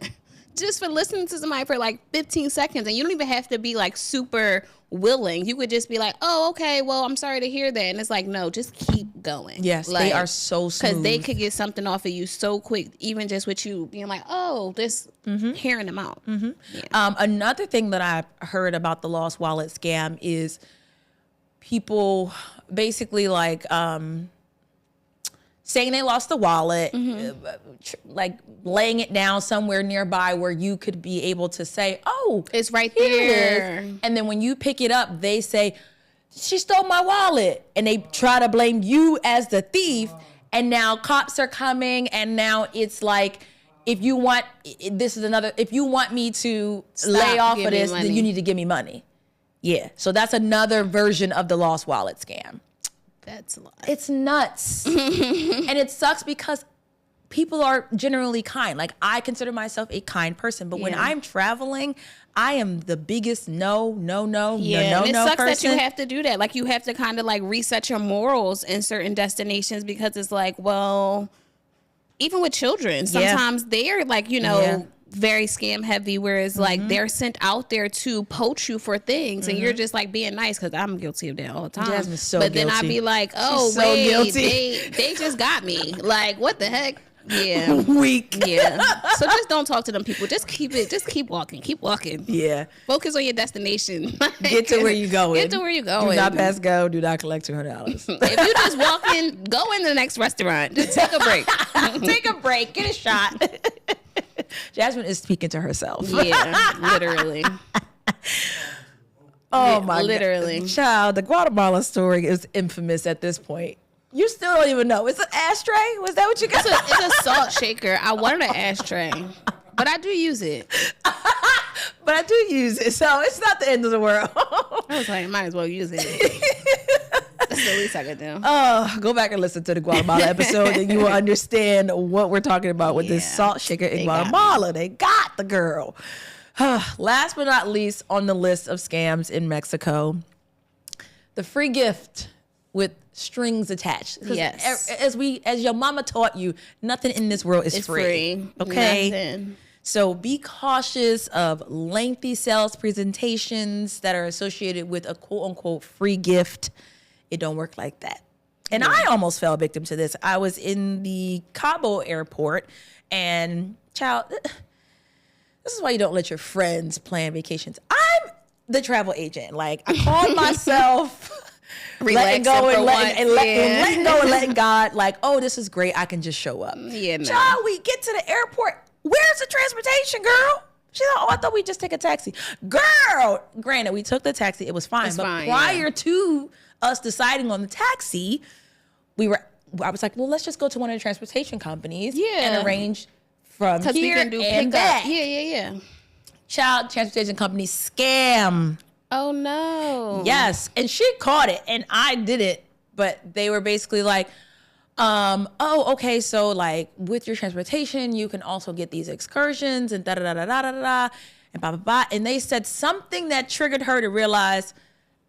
Just for listening to somebody for like 15 seconds, and you don't even have to be like super willing. You could just be like, oh, okay, well, I'm sorry to hear that. And it's like, no, just keep going. Yes, like, they are so smooth. Because they could get something off of you so quick, even just with you being like, oh, this, hearing them out. Yeah. Another thing that I've heard about the lost wallet scam is people basically like saying they lost the wallet, like laying it down somewhere nearby where you could be able to say, oh, it's right here there. It is. And then when you pick it up, they say, she stole my wallet. And they try to blame you as the thief. And now cops are coming. And now it's like, if you want, if you want me to lay off of this, then you need to give me money. Yeah. So that's another version of the lost wallet scam. That's a lot. It's nuts. And it sucks because people are generally kind. Like, I consider myself a kind person, but when I'm traveling, I am the biggest no and it sucks that you have to do that. Like, you have to kind of like reset your morals in certain destinations, because it's like, well, even with children, sometimes they're like, very scam heavy, whereas like they're sent out there to poach you for things, and you're just like being nice, because I'm guilty of that all the time. Jasmine's so but guilty. Then I'd be like, oh, so wait, guilty. They just got me. Like, what the heck? Yeah. Weak. Yeah. So just don't talk to them people. Just keep walking. Keep walking. Yeah. Focus on your destination. Get to where you're going. Get to where you're going. Do not pass go. Do not collect $200. If you just walk in, go in the next restaurant. Just take a break. Take a break. Get a shot. Jasmine is speaking to herself. Yeah, literally. Oh my literally. God. Child, the Guatemala story is infamous at this point. You still don't even know. It's an ashtray? Was that what you got? It's a salt shaker. I wanted an ashtray, but I do use it. But I do use it, so it's not the end of the world. I was like, might as well use it. That's the least I could do. Oh, go back and listen to the Guatemala episode, and you will understand what we're talking about with this salt shaker in Guatemala. They got the girl. Last but not least on the list of scams in Mexico, the free gift with strings attached. Yes. As your mama taught you, nothing in this world is free. Okay. Nothing. So be cautious of lengthy sales presentations that are associated with a quote unquote free gift. It don't work like that. And I almost fell victim to this. I was in the Cabo airport, and child, this is why you don't let your friends plan vacations. I'm the travel agent. Like, I called myself letting go and letting God, like, oh, this is great. I can just show up. Yeah, no. Child, we get to the airport. Where's the transportation, girl? She's like, oh, I thought we'd just take a taxi. Girl, granted, we took the taxi. It was fine. But prior to us deciding on the taxi, I was like, well, let's just go to one of the transportation companies and arrange from here we can do and back. Yeah. Child, transportation company scam. Oh, no. Yes. And she caught it, and I didn't. But they were basically like, oh, okay, so like with your transportation, you can also get these excursions and da-da-da-da-da-da-da and blah, blah, blah. And they said something that triggered her to realize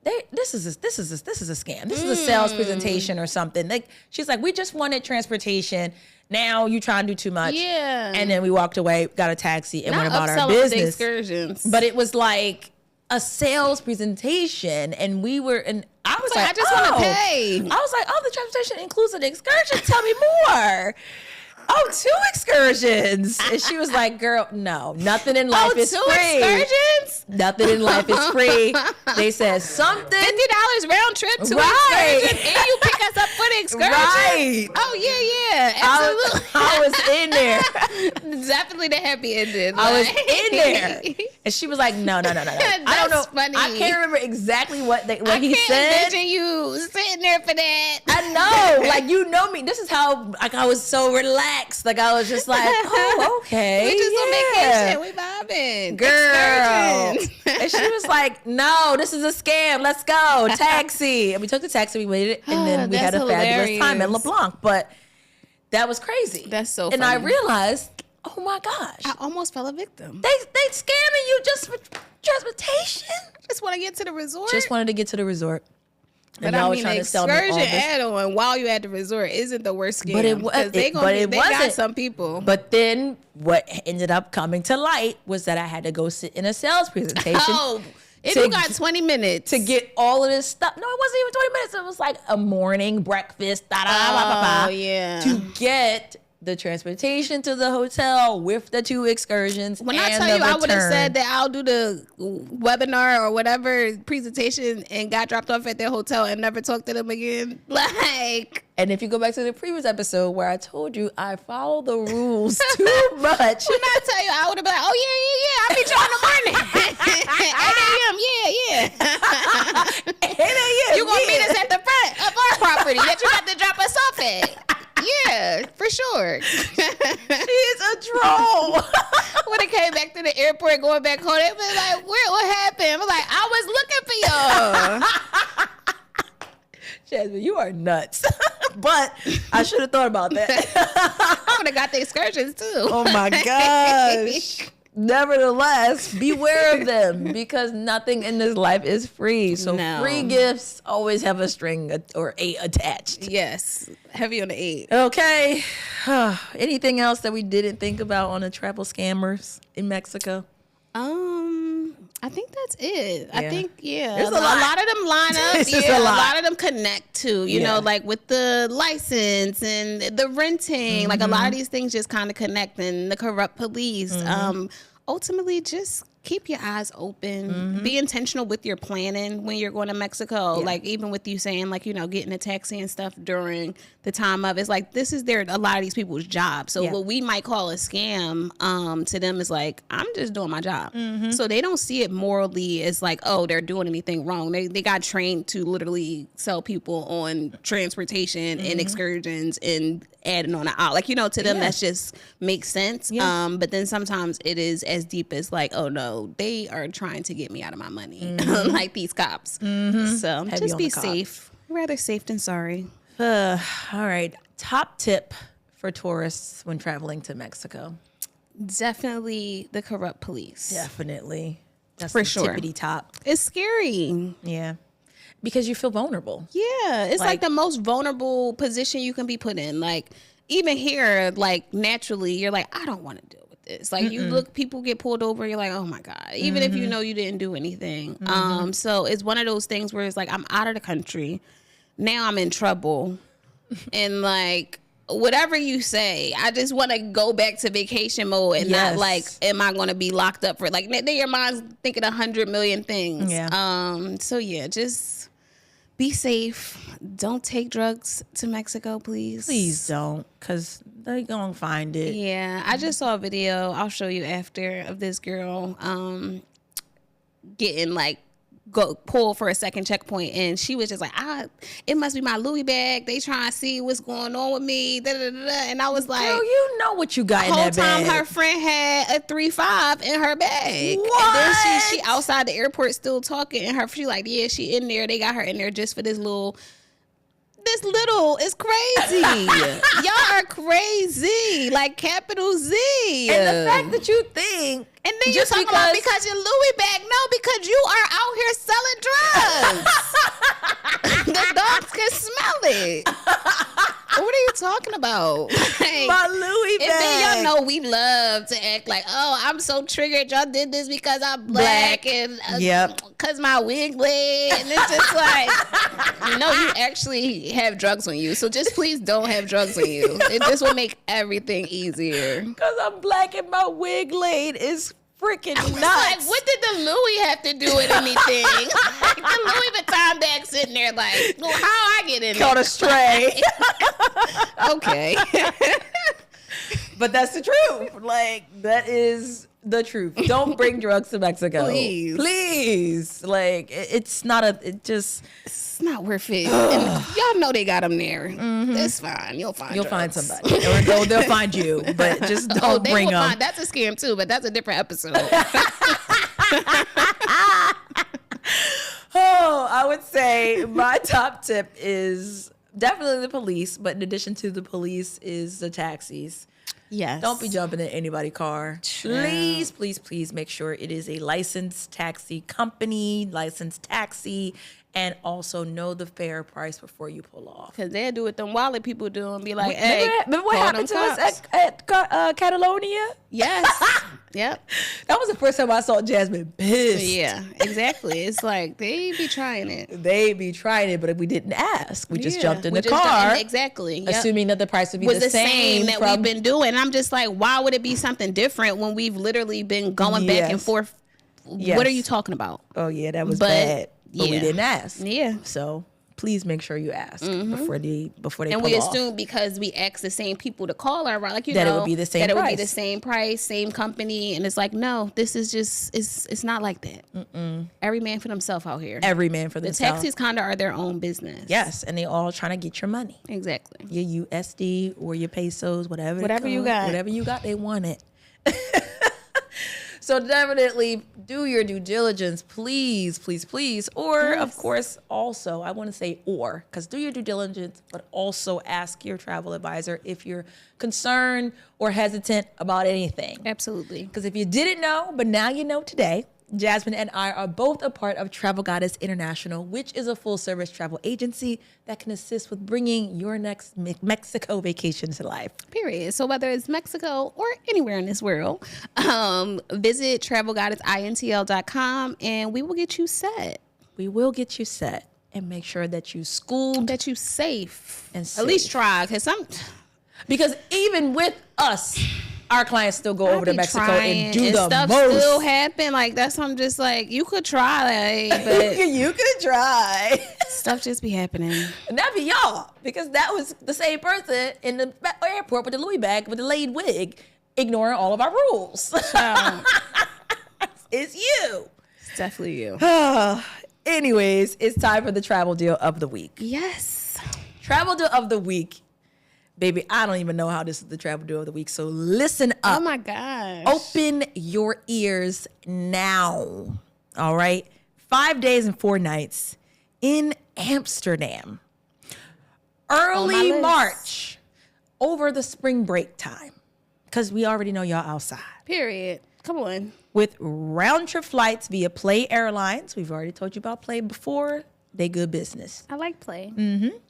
this is a scam. This is a sales presentation or something. Like, she's like, we just wanted transportation. Now you trying to do too much. Yeah. And then we walked away, got a taxi, and went about our upselling business. The excursions. But it was like a sales presentation, and we were, and I was like, I just want to pay. I was like, oh, the transportation includes an excursion. Tell me more. Oh, 2 excursions. And she was like, girl, no, nothing in life is 2 free. excursions? Nothing in life is free. They said something. $50 round trip to an excursion, and you pick us up for the excursion. Right. Oh, yeah. Absolutely. I was in there. Definitely the happy ending. I was in there. And she was like, no. I don't know. Funny. I can't remember exactly what he said. I can't imagine you sitting there for that. I know. Like, you know me. This is how, like, I was so relaxed. relaxed. Like, I was just like, oh, okay. We just on vacation. We vibing. Girl. Excursions. And she was like, no, this is a scam. Let's go. Taxi. And we took the taxi. We waited. And then we had a fabulous time at LeBlanc. But that was crazy. That's so funny. And I realized, oh my gosh. I almost fell a victim. They scamming you just for transportation? Just want to get to the resort. Just wanted to get to the resort. But I mean, the excursion add-on while you at the resort isn't the worst scam. But they got some people. But then what ended up coming to light was that I had to go sit in a sales presentation. Oh, if you got 20 minutes to get all of this stuff. No, it wasn't even 20 minutes. It was like a morning breakfast. Yeah. To get the transportation to the hotel with the 2 excursions. When I tell you, I would have said that I'll do the webinar or whatever presentation and got dropped off at their hotel and never talked to them again. Like, and if you go back to the previous episode where I told you I follow the rules too much. When I tell you, I would have been like, oh yeah, I'll be trying in the morning. 8 a.m. 8 a.m. You gonna meet us at the front of our property that you got to drop us off at. Yeah, for sure. He's a troll. When I came back to the airport, going back home, they was like, what happened? I was like, I was looking for y'all. Jasmine, you are nuts. But I should have thought about that. I would have got the excursions too. Oh my gosh. Nevertheless, beware of them because nothing in this life is free. So free gifts always have a string or 8 attached. Yes. Heavy on the 8. Okay. Anything else that we didn't think about on the travel scammers in Mexico? I think that's it. Yeah. I think, There's a lot of them line up. Yeah, a lot of them connect too, you know, like with the license and the renting. Like a lot of these things just kind of connect, and the corrupt police. Ultimately, just keep your eyes open. Be intentional with your planning when you're going to Mexico. Like even with you saying, like, you know, getting a taxi and stuff during the time of, it's like, this is a lot of these people's job. So what we might call a scam to them is like, I'm just doing my job. So they don't see it morally as like, oh, they're doing anything wrong. They got trained to literally sell people on transportation and excursions and adding on out. Like, you know, to them that just makes sense. But then sometimes it is as deep as like, oh no, they are trying to get me out of my money. Like these cops. So just be safe. Rather safe than sorry. All right. Top tip for tourists when traveling to Mexico. Definitely the corrupt police. Definitely. That's for the sure. Tippity top. It's scary. Yeah. Because you feel vulnerable. Yeah. It's like the most vulnerable position you can be put in. Like even here, like naturally, you're like, I don't want to deal with this. Like you look, people get pulled over, you're like, oh my God. Even if you know you didn't do anything. So it's one of those things where it's like, I'm out of the country. Now I'm in trouble. And like, whatever you say, I just want to go back to vacation mode and not like, am I going to be locked up for like, then your mind's thinking 100 million things. So yeah, just be safe. Don't take drugs to Mexico, please. Please don't, because they're going to find it. Yeah, I just saw a video, I'll show you after, of this girl getting like, go pull for a second checkpoint, and she was just like, it must be my Louis bag. They trying to see what's going on with me. And I was like, girl, you know what you got in that bag. The whole time her friend had a 3.5 in her bag. What? And then she outside the airport still talking, and she like, yeah, she in there. They got her in there just for this little. It's crazy. Y'all are crazy. Like capital Z. And the fact that you think. And then you talk about because your Louis bag. No, because you are out here selling drugs. The dogs can smell it. What are you talking about? Like, my Louis bag. And then y'all know we love to act like, oh, I'm so triggered. Y'all did this because I'm black. And because my wig laid. And it's just like, no, you actually have drugs on you. So just please don't have drugs on you. It just will make everything easier. Because I'm black and my wig laid is freaking nuts. Like, what did the Louis have to do with anything? Like, the Louis Vuitton bag sitting there like, well, how I get in caught there? A stray. Okay. But that's the truth. Like, that is The truth. Don't bring drugs to Mexico. Please. Like, it's not it's not worth it. And y'all know they got them there. It's fine. You'll find somebody. Or they'll find you. But just don't bring them. That's a scam too, but that's a different episode. I would say my top tip is definitely the police, but in addition to the police is the taxis. Yes. Don't be jumping in anybody's car. Please, please, please make sure it is a licensed taxi company, licensed taxi, and also know the fair price before you pull off. Because they'll do what them wallet people do and be like, hey, remember what happened to us at Catalonia? Yes. Yep. That was the first time I saw Jasmine pissed. Yeah, exactly. It's like they be trying it. But we didn't ask. We just jumped in the car. Exactly. Yep. Assuming that the price would be the same that we've been doing. And I'm just like, why would it be something different when we've literally been going back and forth? Yes. What are you talking about? Oh, yeah, that was bad. But we didn't ask. Yeah. So please make sure you ask before they and we assume because we ask the same people to call our ride, like that it would be the same price. It would be the same price, same company, and it's like, no, this is just it's not like that. Every man for themselves out here. Every man for themselves. The taxis kind of are their own business. Yes, and they all trying to get your money. Exactly. Your USD or your pesos, whatever you got. Whatever you got, they want it. So definitely do your due diligence, please, please, please. Or, of course, also, I want to say because do your due diligence, but also ask your travel advisor if you're concerned or hesitant about anything. Absolutely. Because if you didn't know, but now you know today, Jasmine and I are both a part of Travel Goddess International, which is a full-service travel agency that can assist with bringing your next Mexico vacation to life. Period. So whether it's Mexico or anywhere in this world, visit travelgoddessintl.com and we will get you set. We will get you set and make sure that you schooled. That you safe. And at least try. Because even with us, our clients still go over to Mexico and do the stuff most. Still happen like that's. I'm just like, you could try, but you could try. Stuff just be happening. And that be y'all, because that was the same person in the airport with the Louis bag with the laid wig, ignoring all of our rules. It's you. It's definitely you. Anyways, it's time for the travel deal of the week. Yes. Travel deal of the week. Baby, I don't even know how this is the travel deal of the week, so listen up. Oh, my gosh. Open your ears now, all right? 5 days and 4 nights in Amsterdam. Early March, over the spring break time, because we already know y'all outside. Period. Come on. With round-trip flights via Play Airlines. We've already told you about Play before. They good business. I like Play.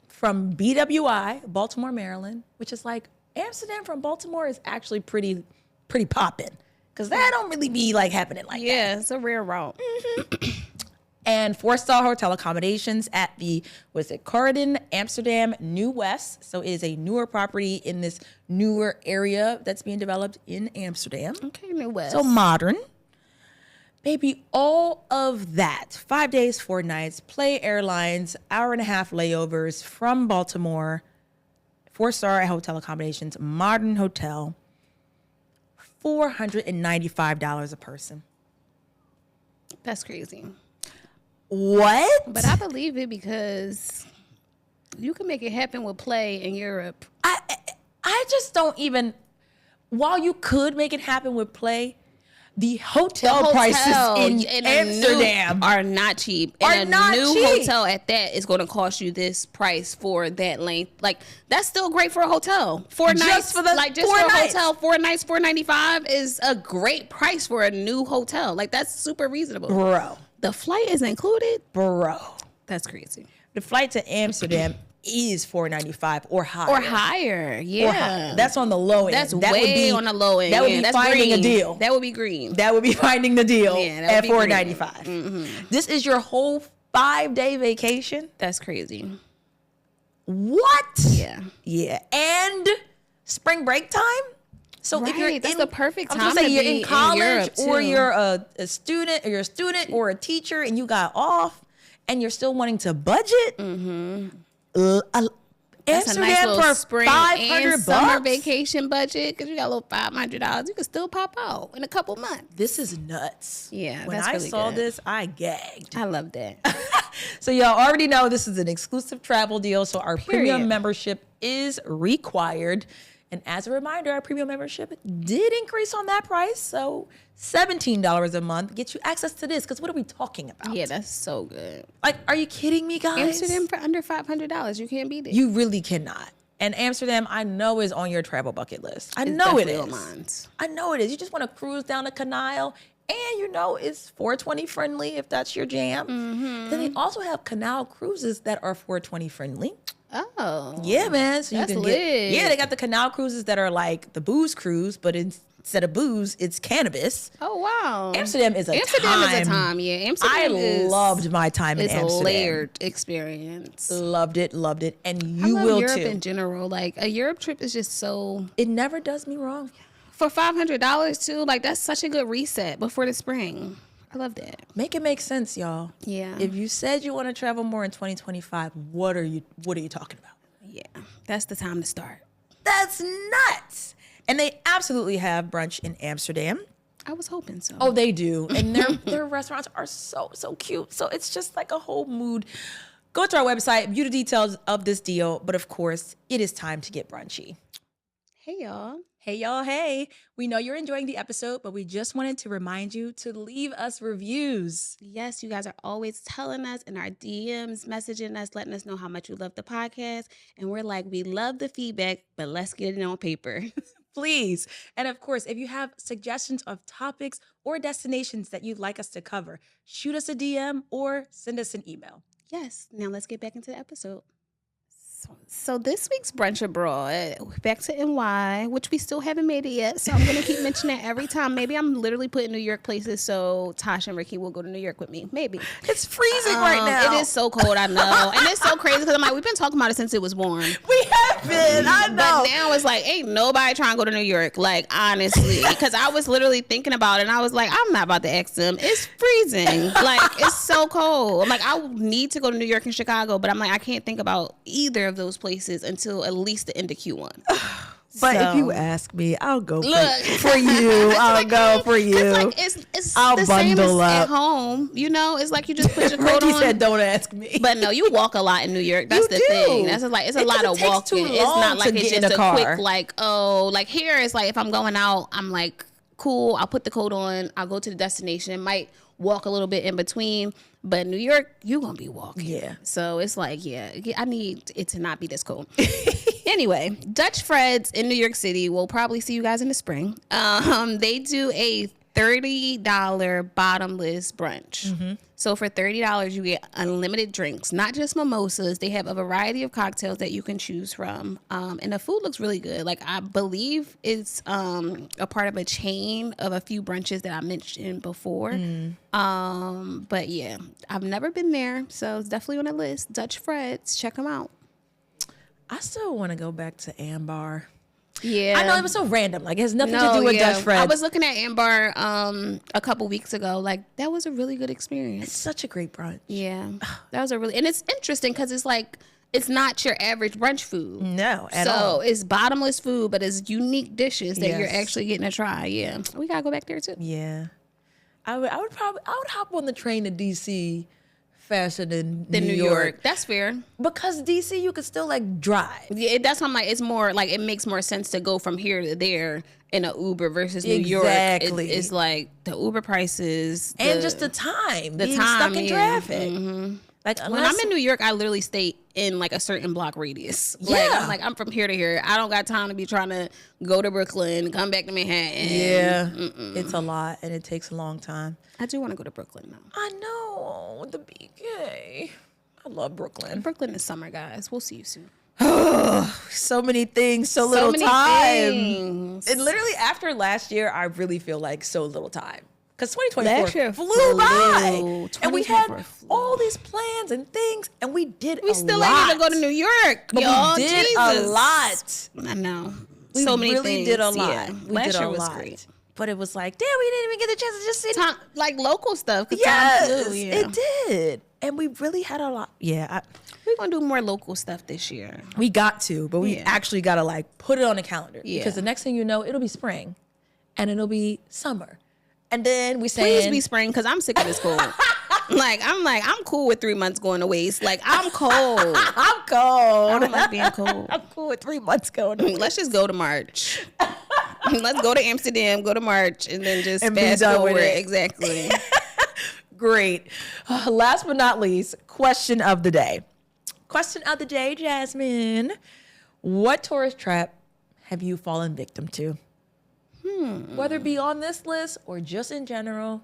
From BWI, Baltimore, Maryland, which is like Amsterdam from Baltimore is actually pretty popping, because that don't really be like happening like that. Yeah, it's a rare route. And 4-star hotel accommodations at the Corendon, Amsterdam, New West. So it is a newer property in this newer area that's being developed in Amsterdam. Okay, New West. So modern. Baby, all of that, 5 days, 4 nights, Play Airlines, hour-and-a-half layovers from Baltimore, 4-star hotel accommodations, modern hotel, $495 a person. That's crazy. What? But I believe it because you can make it happen with Play in Europe. I just don't even, while you could make it happen with Play, the hotel prices in Amsterdam are not cheap. And a new hotel at that is going to cost you this price for that length. Like, that's still great for a hotel. 4 nights for the hotel, 4 nights, $495 is a great price for a new hotel. Like, that's super reasonable. Bro. The flight is included? Bro. That's crazy. The flight to Amsterdam is $495 or higher. Or higher, yeah. Or higher. That's on the low end. That's way on the low end. That would be finding a deal. That would be green. That would be finding the deal at $495. This is your whole 5-day vacation? That's crazy. What? Yeah. Yeah. And spring break time? So if you're that's the perfect time I'm gonna say to you're be in college in or you're a student or a teacher and you got off and you're still wanting to budget, That's Amsterdam a nice little for spring $500 and summer vacation budget because you got a little $500. You can still pop out in a couple months. This is nuts. Yeah, when that's I really saw good. this, I gagged. I love that. So y'all already know this is an exclusive travel deal. So our premium Period. membership is required. And as a reminder, our premium membership did increase on that price. So $17 a month gets you access to this. Because what are we talking about? Yeah, that's so good. Like, are you kidding me, guys? Amsterdam for under $500. You can't beat it. You really cannot. And Amsterdam, I know, is on your travel bucket list. I It's know it definitely is. on mine. I know it is. You just want to cruise down the canal. And you know it's 420 friendly if that's your jam. Mm-hmm. Then they also have canal cruises that are 420 friendly. Oh. Yeah, man. So That's you can lit. get. Yeah, they got the canal cruises that are like the booze cruise, but instead of booze, it's cannabis. Oh, wow. Amsterdam is a time. Yeah, Amsterdam loved my time in Amsterdam. It's a layered experience. Loved it, and I you love will Europe too. in general. Like a Europe trip is just so It never does me wrong. for $500 too. Like that's such a good reset before the spring. I love that. Make it make sense, y'all. Yeah. If you said you want to travel more in 2025, what are you talking about? Yeah, that's the time to start. That's nuts. And they absolutely have brunch in Amsterdam. I was hoping so. Oh, they do. And their restaurants are so cute. So it's just like a whole mood. Go to our website, view the details of this deal. But of course, it is time to get brunchy. Hey, y'all. Hey, y'all. Hey, we know you're enjoying the episode, but we just wanted to remind you to leave us reviews. Yes, you guys are always telling us in our DMs, messaging us, letting us know how much you love the podcast. And we're like, we love the feedback, but let's get it on paper. Please. And of course, if you have suggestions of topics or destinations that you'd like us to cover, shoot us a DM or send us an email. Yes. Now let's get back into the episode. So this week's brunch abroad, back to NY, which we still haven't made it yet. So I'm going to keep mentioning that every time. Maybe I'm literally putting New York places so Tasha and Ricky will go to New York with me. Maybe. It's freezing right now. It is so cold, I know. And it's so crazy because I'm like, we've been talking about it since it was warm. We have been, I know. But now it's like, ain't nobody trying to go to New York. Like, honestly. Because I was literally thinking about it and I was like, I'm not about to ask them. It's freezing. Like, it's so cold. I'm like, I need to go to New York and Chicago, but I'm like, I can't think about either of those places until at least the end of Q1. But if you ask me, I'll go for you. I'll go for you. It's I'll the same as bundle up at home. You know, it's like you just put your coat Ricky on. said, "Don't ask me." But no, you walk a lot in New York. That's the thing. That's like it's a lot of walking. It's not like it's just a quick like like here. It's like if I'm going out, I'm like cool. I'll put the coat on. I'll go to the destination. Might walk a little bit in between. But New York, you're going to be walking. Yeah. So it's like, yeah, I need it to not be this cold. Anyway, Dutch Fred's in New York City. We'll probably see you guys in the spring. They do a $30 bottomless brunch. Mm-hmm. So for $30, you get unlimited drinks, not just mimosas. They have a variety of cocktails that you can choose from. And the food looks really good. Like, I believe it's a part of a chain of a few brunches that I mentioned before. But yeah, I've never been there. So it's definitely on the list. Dutch Fred's, check them out. I still want to go back to Ambar. Yeah, I know it was so random. Like, it has nothing to do with Dutch Fred's. I was looking at Ambar a couple weeks ago. Like, that was a really good experience. It's such a great brunch. Yeah, that was and it's interesting because it's like it's not your average brunch food. No, at all. So it's bottomless food, but it's unique dishes that you're actually getting to try. Yeah, we gotta go back there too. Yeah, I would hop on the train to DC faster than New York. That's fair. Because DC, you could still like drive. Yeah, that's why I'm like, it's more like it makes more sense to go from here to there in an Uber versus New York. It's like the Uber prices and just the time, being stuck in traffic. Mm-hmm. Like when I'm in New York, I literally stay in like a certain block radius. Like I'm from here to here. I don't got time to be trying to go to Brooklyn, come back to Manhattan. Yeah, it's a lot and it takes a long time. I do want to go to Brooklyn though. I know, the BK. I love Brooklyn. Brooklyn is summer, guys. We'll see you soon. So many things, so little time. And literally after last year, I really feel like so little time. Because 2024 flew by. And we had all these plans and things, and we did a lot. We still ain't gonna go to New York. But we did a lot. I know. We so many really things. did a lot. Yeah. Last year was great. But it was like, damn, we didn't even get the chance to just sit. Like local stuff. Yes, it did. And we really had a lot. Yeah. We're going to do more local stuff this year. We got to, but we actually got to like put it on the calendar. Yeah. Because the next thing you know, it'll be spring and it'll be summer. And then we say, please be spring, because I'm sick of this cold. I'm cool with 3 months going to waste. Like, I'm cold. I'm cold. I don't like being cold. I'm cool with 3 months going to waste. Let's just go to March. Let's go to Amsterdam, go to March, and then just and fast forward. Exactly. Great. Last but not least, question of the day. Question of the day, Jasmine. What tourist trap have you fallen victim to? Whether it be on this list or just in general,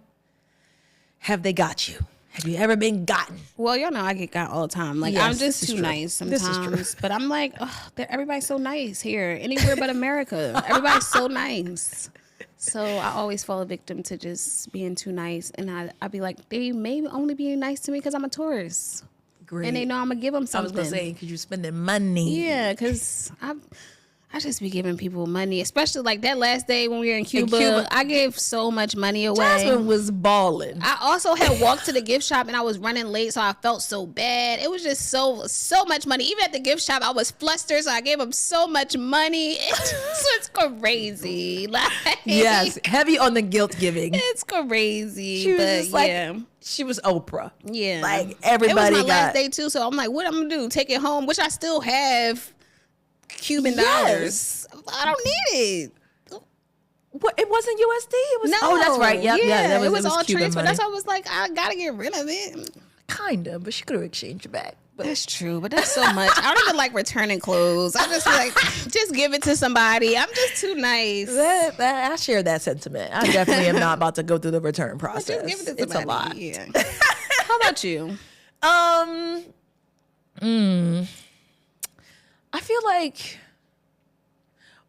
have they got you? Have you ever been gotten? Well, y'all know I get got all the time. Like, yes, I'm just too nice sometimes. This is true. But I'm like, everybody's so nice here. Anywhere but America. Everybody's so nice. So I always fall a victim to just being too nice. And I'd be like, they may only be nice to me because I'm a tourist. Great. And they know I'm going to give them something. I was going to say, because you're spending money. Yeah, because I just be giving people money, especially like that last day when we were in Cuba. I gave so much money away. Jasmine was balling. I also had walked to the gift shop and I was running late, so I felt so bad. It was just so much money. Even at the gift shop, I was flustered, so I gave them so much money. It's crazy. Like, yes, heavy on the guilt giving. It's crazy. She was she was Oprah. Yeah, like everybody. It was my last day too, so I'm like, what I'm gonna do? Take it home, which I still have. Cuban dollars. I don't need it. What? It wasn't USD. It was. No. Oh, that's right. Yep, yeah. It was all Cuban transfer. money. That's why I was like, I gotta get rid of it. Kinda, but she could have exchanged it back. But that's true. But that's so much. I don't even like returning clothes. I just like just give it to somebody. I'm just too nice. I share that sentiment. I definitely am not about to go through the return process. Just give it to it's a lot. Yeah. How about you? I feel like,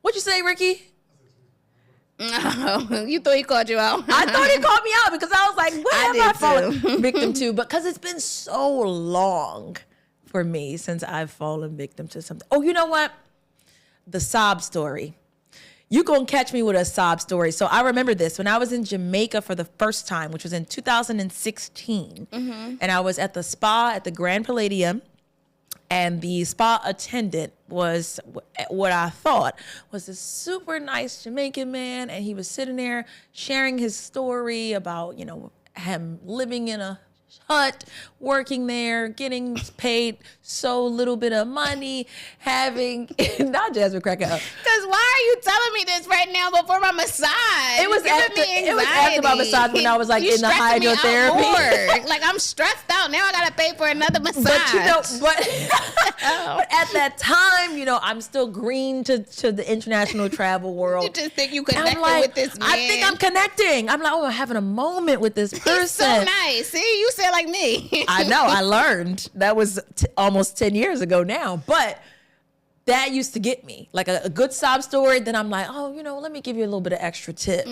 what'd you say, Ricky? Oh, you thought he called you out? I thought he called me out because I was like, what have I fallen victim to? Because it's been so long for me since I've fallen victim to something. Oh, you know what? The sob story. You gonna catch me with a sob story. So I remember this when I was in Jamaica for the first time, which was in 2016. And I was at the spa at the Grand Palladium. And the spa attendant was what I thought was a super nice Jamaican man. And he was sitting there sharing his story about, him living in a hut, working there, getting paid so little bit of money, having, not Jasmine cracking up. Because why are you telling me this right now before my massage? It was after my massage when I was like in the hydrotherapy. Like I'm stressed out. Now I got to pay for another massage. But at that time, I'm still green to the international travel world. You just think you connected with this man. I think I'm connecting. I'm like, I'm having a moment with this person. He's so nice. See, you said like me. I know. I learned. That was almost 10 years ago now. But that used to get me. Like a good sob story. Then I'm like, let me give you a little bit of extra tip.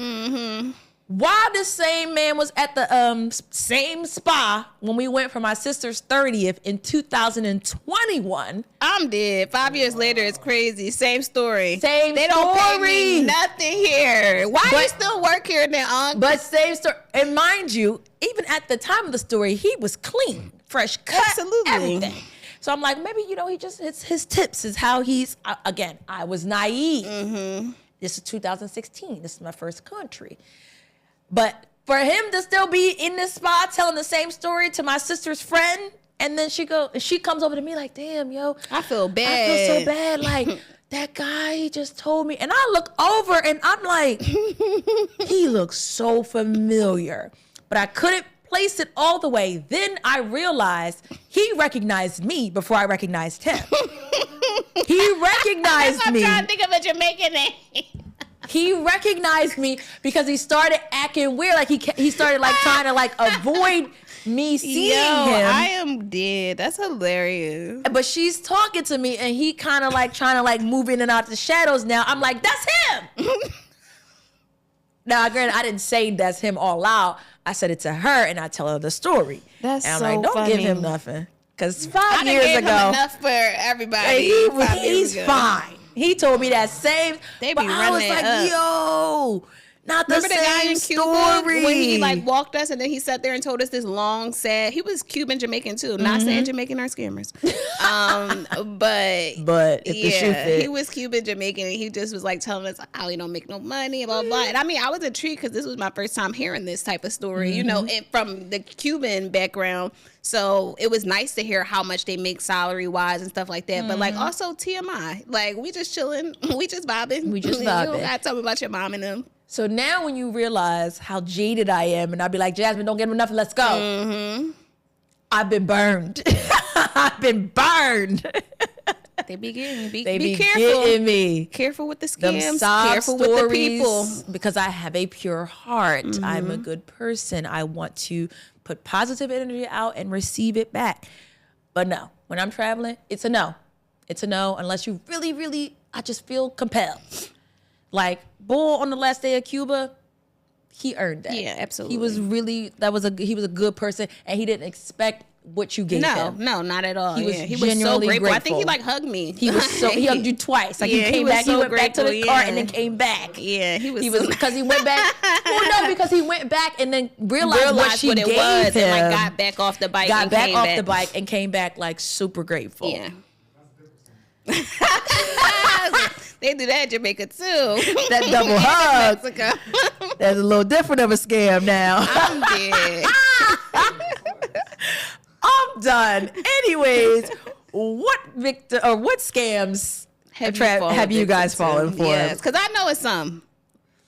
While this same man was at the same spa when we went for my sister's 30th in 2021. I'm dead. 5 years later, it's crazy. Same story. They don't pay me nothing here. Why do you still work here then, But same story. And mind you, even at the time of the story, he was clean, fresh cut, everything. So I'm like, maybe, it's his tips is how he's, again, I was naive. This is 2016. This is my first country. But for him to still be in this spot telling the same story to my sister's friend, and then she comes over to me like, damn, yo. I feel bad. I feel so bad. Like, that guy, he just told me. And I look over and I'm like, he looks so familiar. But I couldn't place it all the way. Then I realized he recognized me before I recognized him. He recognized me. I'm trying to think of a Jamaican name. He recognized me because he started acting weird. Like he started like trying to like avoid me seeing him. I am dead. That's hilarious. But she's talking to me and he kind of like trying to like move in and out the shadows now. I'm like, that's him. Now, granted, I didn't say that's him all out. I said it to her and I tell her the story. That's and I'm so like, don't funny. give him nothing. Because 5 years ago. Him enough for everybody. He's fine. He told me that same. They be but I was running like, up. yo, Not the Remember the guy in Cuba story. when he like walked us and then he sat there and told us this long, sad. He was Cuban Jamaican too. Not saying Jamaican are scammers, but if the shoe fit. he was Cuban Jamaican and he just was like telling us how he don't make no money, blah blah. And I mean, I was intrigued because this was my first time hearing this type of story, you know, and from the Cuban background. So it was nice to hear how much they make salary wise and stuff like that. But like also TMI, like we just chilling, we just vibing, we just You vibing. don't gotta tell me about your mom and them. So now when you realize how jaded I am, and I'll be like, Jasmine, don't get enough, let's go. I've been burned. I've been burned. They be getting me. They Be be careful. getting me. Careful with the Them scams. sob Careful with the people. stories, because I have a pure heart. I'm a good person. I want to put positive energy out and receive it back. But no, when I'm traveling, it's a no. It's a no unless you really, really, I just feel compelled. Like Bull on the last day of Cuba, he earned that. Yeah, absolutely. He was really, he was a good person, and he didn't expect what you gave him. No, not at all. He was he was so genuinely grateful. I think grateful. he like hugged me. He was so, he hugged you twice. Like Yeah, he came was back, so he went back to the grateful, car yeah. and then came back. Yeah, he was Because he went back. Well, no, because he went back and then realized what she what it gave was him. and like got back off the bike. Got and back came off back. the bike and came back like super grateful. Yeah. They do that in Jamaica too. That double hug. Mexico. That's a little different of a scam now. I'm dead. I'm done. Anyways, what scams have you guys fallen for? Yes, because I know it's some.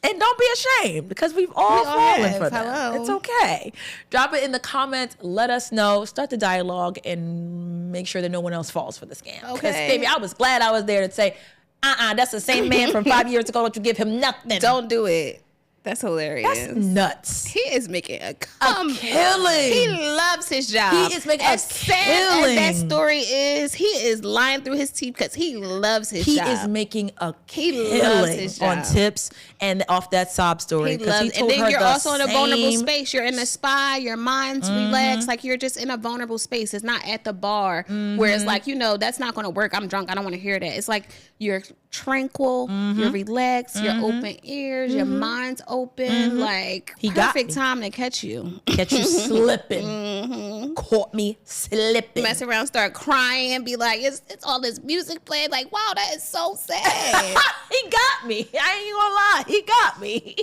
And don't be ashamed, because we've all fallen have. for that. Hello. It's okay. Drop it in the comments. Let us know. Start the dialogue and make sure that no one else falls for the scam. Because, Okay. baby, I was glad I was there to say, that's the same man from 5 years ago. Don't you give him nothing. Don't do it. That's hilarious. That's nuts. He is making a killing. He loves his job. He is making as a sad killing. as that story is, he is lying through his teeth because he loves his job. He is making a He loves killing his on job. tips and off that sob story. He 'Cause loves, he and told then her you're the also in a vulnerable same- space. You're in a spa. Your mind's relaxed. Like you're just in a vulnerable space. It's not at the bar where it's like, that's not going to work. I'm drunk. I don't want to hear that. It's like you're tranquil. You're relaxed. You're open ears. Your mind's open. Like He got perfect me. time to catch you. Catch you slipping. Caught me slipping. Mess around, start crying, be like, it's all this music playing. Like, wow, that is so sad. He got me. I ain't gonna lie. He got me.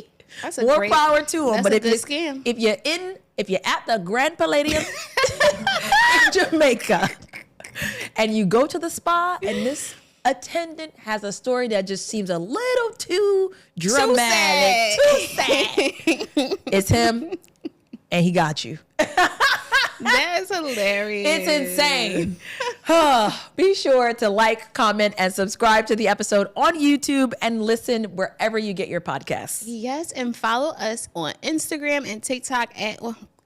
That's a More great- power to him. that's But a if good you scam. if you're at the Grand Palladium in Jamaica and you go to the spa and this attendant has a story that just seems a little too dramatic, too sad. It's him, and he got you. That's hilarious. It's insane. Be sure to like, comment, and subscribe to the episode on YouTube and listen wherever you get your podcasts. Yes, and follow us on Instagram and TikTok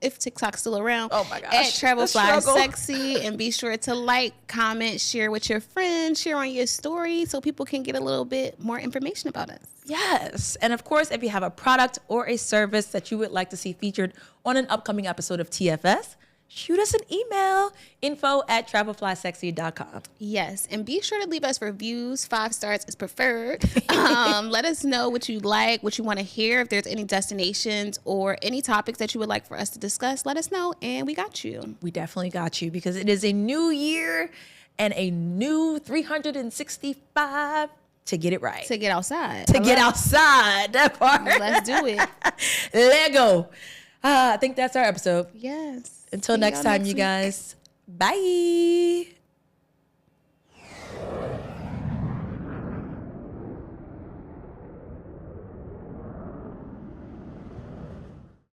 if TikTok's still around. Oh my gosh, At the Travel Fly struggle. Sexy, and be sure to like, comment, share with your friends, share on your story so people can get a little bit more information about us. Yes. And of course, if you have a product or a service that you would like to see featured on an upcoming episode of TFS, shoot us an email, info@travelflysexy.com. Yes, and be sure to leave us reviews. 5 stars is preferred. Let us know what you like, what you want to hear. If there's any destinations or any topics that you would like for us to discuss, let us know, and we got you. We definitely got you, because it is a new year and a new 365 to get it right. To get outside. To get outside. That part. Let's do it. Lego. I think that's our episode. Yes. Until See next y'all time, next you week. guys. Bye.